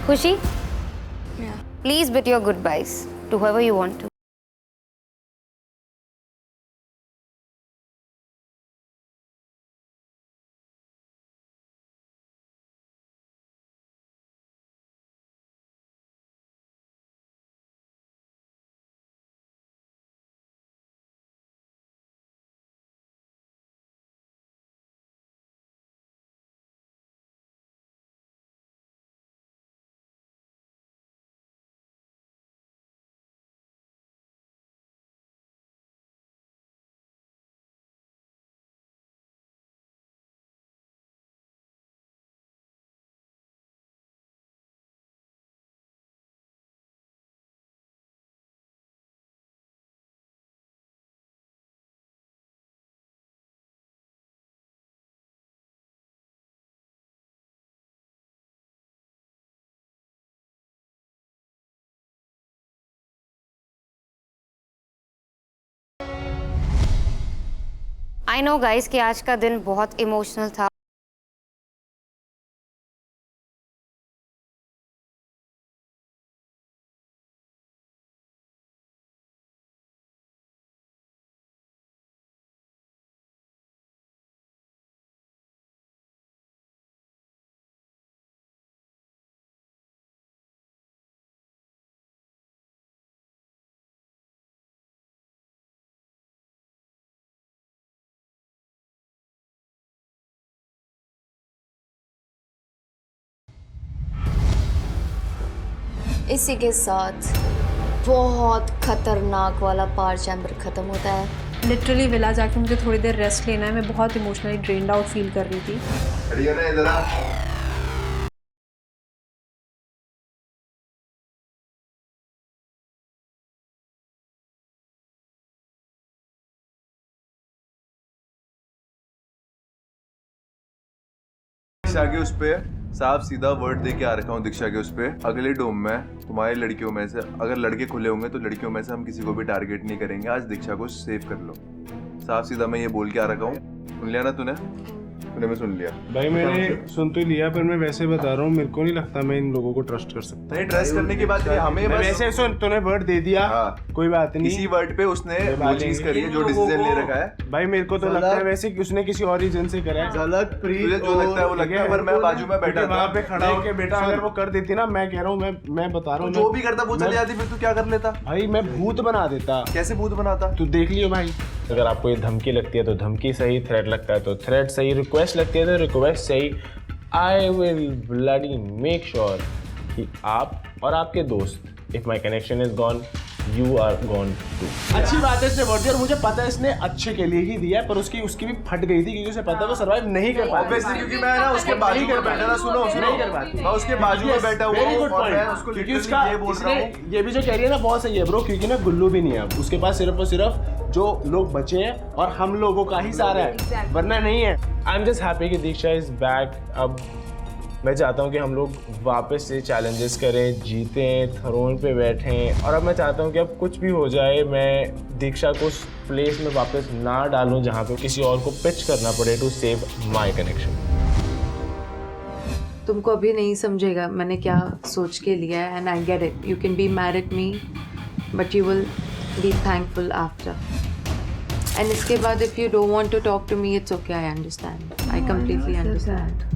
Khushi? Yeah. Please bid your goodbyes to whoever you want to. I know guys कि आज का दिन बहुत इमोशनल था. इसी के साथ बहुत खतरनाक वाला पावर चैम्बर खत्म होता है. लिटरली विला जाके मुझे थोड़ी देर रेस्ट लेना है. मैं बहुत इमोशनली ड्रेन्ड आउट फील कर रही थी. दीक्षा के उस पे साफ सीधा वर्ड दे के आ रखा हूँ दीक्षा के उस पे, अगले डोम में तुम्हारी लड़कियों में से अगर लड़के खुले होंगे तो लड़कियों में से हम किसी को भी टारगेट नहीं करेंगे. आज दीक्षा को सेव कर लो. साफ सीधा मैं ये बोल के आ रखा हूँ. सुन लिया ना तूने? मैं सुन लिया भाई. मैंने सुन तो लिया पर मैं वैसे बता रहा हूँ, मेरे को नहीं लगता मैं इन लोगों को ट्रस्ट कर सकता. नहीं, ट्रस्ट करने की बात नहीं, हमें बस वैसे सुन, तूने वर्ड दे दिया. कोई बात नहीं. इसी वर्ड पे उसने वो चीज करी है जो डिसीजन ले रखा है. भाई मेरे को तो लगता है वैसे कि उसने किसी और रीजन से करा है. गलत तुझे जो लगता है वो लगता है, पर मैं बाजू में बैठा था वहाँ पे खड़ा होके. बेटा अगर वो कर देती ना, मैं कह रहा हूँ, मैं बता रहा हूँ, जो भी करता वो चली जाती, फिर तू क्या कर लेता? भाई मैं भूत बना देता. कैसे भूत बनाता? तू देख लियो भाई. अगर आपको ये धमकी लगती है तो धमकी सही, थ्रेट लगता है तो थ्रेट सही, रिक्वेस्ट लगती है तो रिक्वेस्ट सही। I will bloody make sure कि आप और आपके दोस्त, if my connection is gone, you are gone too. अच्छी बात है इसने वोट दिया और मुझे पता है इसने अच्छे के लिए ही दिया है, पर उसकी भी फट गई थी क्योंकि उसे पता है वो सर्वाइव नहीं कर पाता। Obviously, क्योंकि मैं ना उसके बाजू में बैठा था, सुनो नहीं कर पाती। मैं उसके बाजू में बैठा हुआ वेरी हूँ गुड और मैं पॉइंट, उसको क्योंकि literally उसका ये बोल रहा हूँ। ये भी जो कह रही है ना बहुत सही है ब्रो, क्योंकि ना गुल्लू भी नहीं है अब उसके पास, सिर्फ और सिर्फ जो लोग बचे हैं और हम लोगों का ही सारा है, वरना नहीं है। आई एम जस्ट हैप्पी कि दीक्षा इज बैक। अब मैं चाहता हूँ कि हम लोग वापस से चैलेंजेस करें, जीतें, थ्रोन पे बैठें, और अब मैं चाहता हूँ कि अब कुछ भी हो जाए मैं दीक्षा को उस प्लेस में वापस ना डालूं जहाँ पे किसी और को पिच करना पड़े टू सेव माय कनेक्शन। तुमको अभी नहीं समझेगा मैंने क्या सोच के लिया है, and I get it. You can be mad at me but you will be thankful after. And इसके बाद if you don't want to talk to me, it's okay, I understand, I completely understand.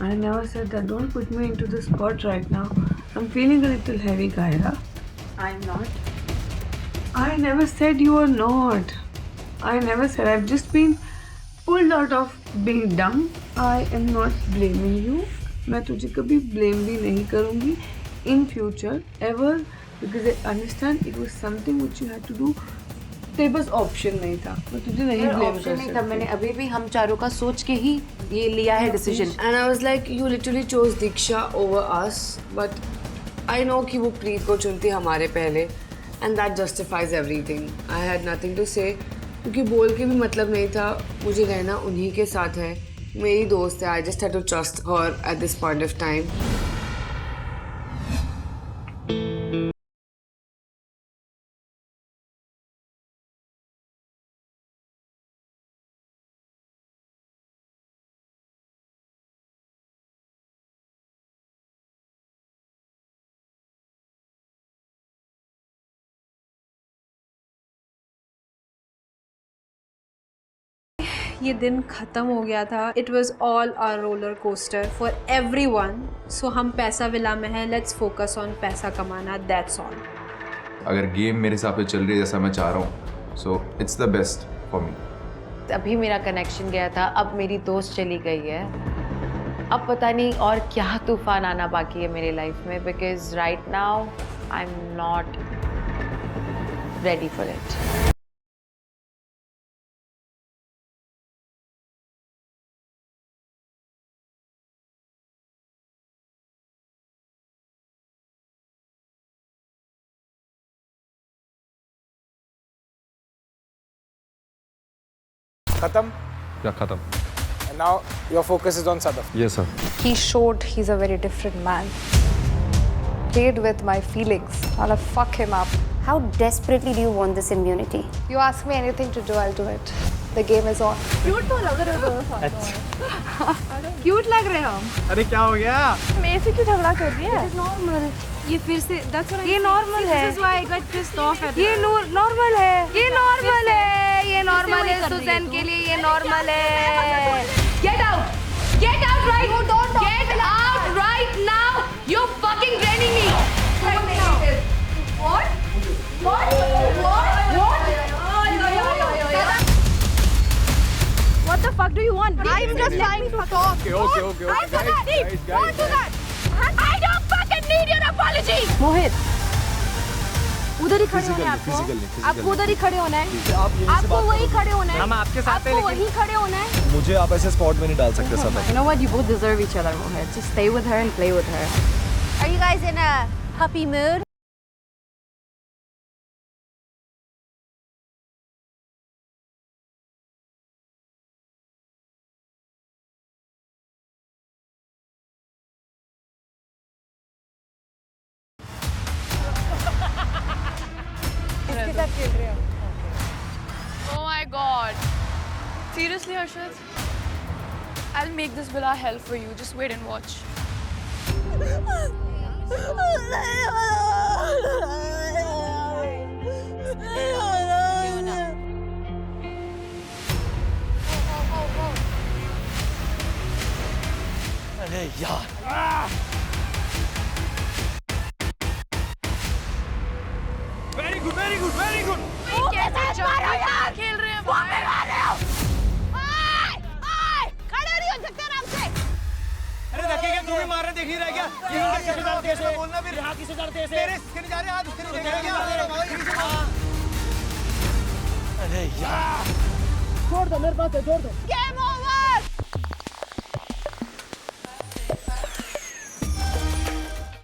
I never said that. Don't put me into the spot right now. I'm feeling a little heavy, Gaira. I'm not. I never said you are not. I never said. I've just been pulled out of being dumb. I am not blaming you. मैं तुझे कभी blame भी नहीं करूँगी in future ever, because I understand it was something which you had to do. तेरे पास ऑप्शन नहीं था, मैं तुझे नहीं ब्लेम कर नहीं था। मैंने अभी भी हम चारों का सोच के ही ये लिया है decision. And I was like, you literally chose Diksha over us, but I know कि वो प्रीत को चुनती हमारे पहले, and that justifies everything. I had nothing to say, क्योंकि बोल के भी मतलब नहीं था, मुझे रहना उन्हीं के साथ है, मेरी दोस्त है। I just had to trust her at this point of time. ये दिन ख़त्म हो गया था। It was all a roller coaster for everyone. So हम पैसा विला में हैं, लेट्स फोकस ऑन पैसा कमाना, दैट्स ऑल। अगर गेम मेरे हिसाब से चल रही है जैसा मैं चाह रहा हूँ, so it's the best for me. अभी मेरा कनेक्शन गया था, अब मेरी दोस्त चली गई है, अब पता नहीं और क्या तूफान आना बाकी है मेरी लाइफ में, because right now I am not ready for it. खत्म? या खत्म? And now your focus is on Sadaf. Yes, sir. He showed he's a very different man. Played with my feelings. I'll fuck him up. How desperately do you want this immunity? You ask me anything to do, I'll do it. The game is on. Cute तो लग रहे हो। Cute लग रहे हो। अरे क्या हो गया? मेरे से क्यों झगड़ा कर रही है? It is normal. ये फिर से ये नॉर्मल है। This is why I got pissed off at ये नॉर्मल है। ये नॉर्मल है। ये नॉर्मल वही है। कर रही है सुजैन तू। के लिए ये नॉर्मल है। Get out! Get out right! Get out right now! You're fucking draining me. What? What the fuck do you want? I'm just trying to talk. Okay. I forgot. Don't do that. I don't fucking need your apology. मोहित, उधर ही खड़े होना है आपको। आपको उधर ही खड़े होना है। आपको वही खड़े होना है। हम आपके साथ हैं, आपको वही खड़े होना है। मुझे आप ऐसे स्पॉट में नहीं डाल सकते सब। You know what? You both deserve each other, Mohit. Just stay with her and play with her. Are you guys in a happy mood? Oh my god. Seriously, Harshit? I'll make this villa hell for you. Just wait and watch. अरे यार। Very good. कैसा मत मारो यार, खेल रहे हैं बाहर। खड़े नहीं हो सकते आराम से। अरे रखेगा, तू भी मार रहे, देख नहीं रहा क्या? किसे डरते ऐसे बोलना, फिर यहाँ किसे डरते ऐसे? तेरे इसके नहीं जा रहे, हाथ उसके नहीं जा रहे। अरे यार, छोड़ दो, मेरे पास है, छोड़ दो। Game over.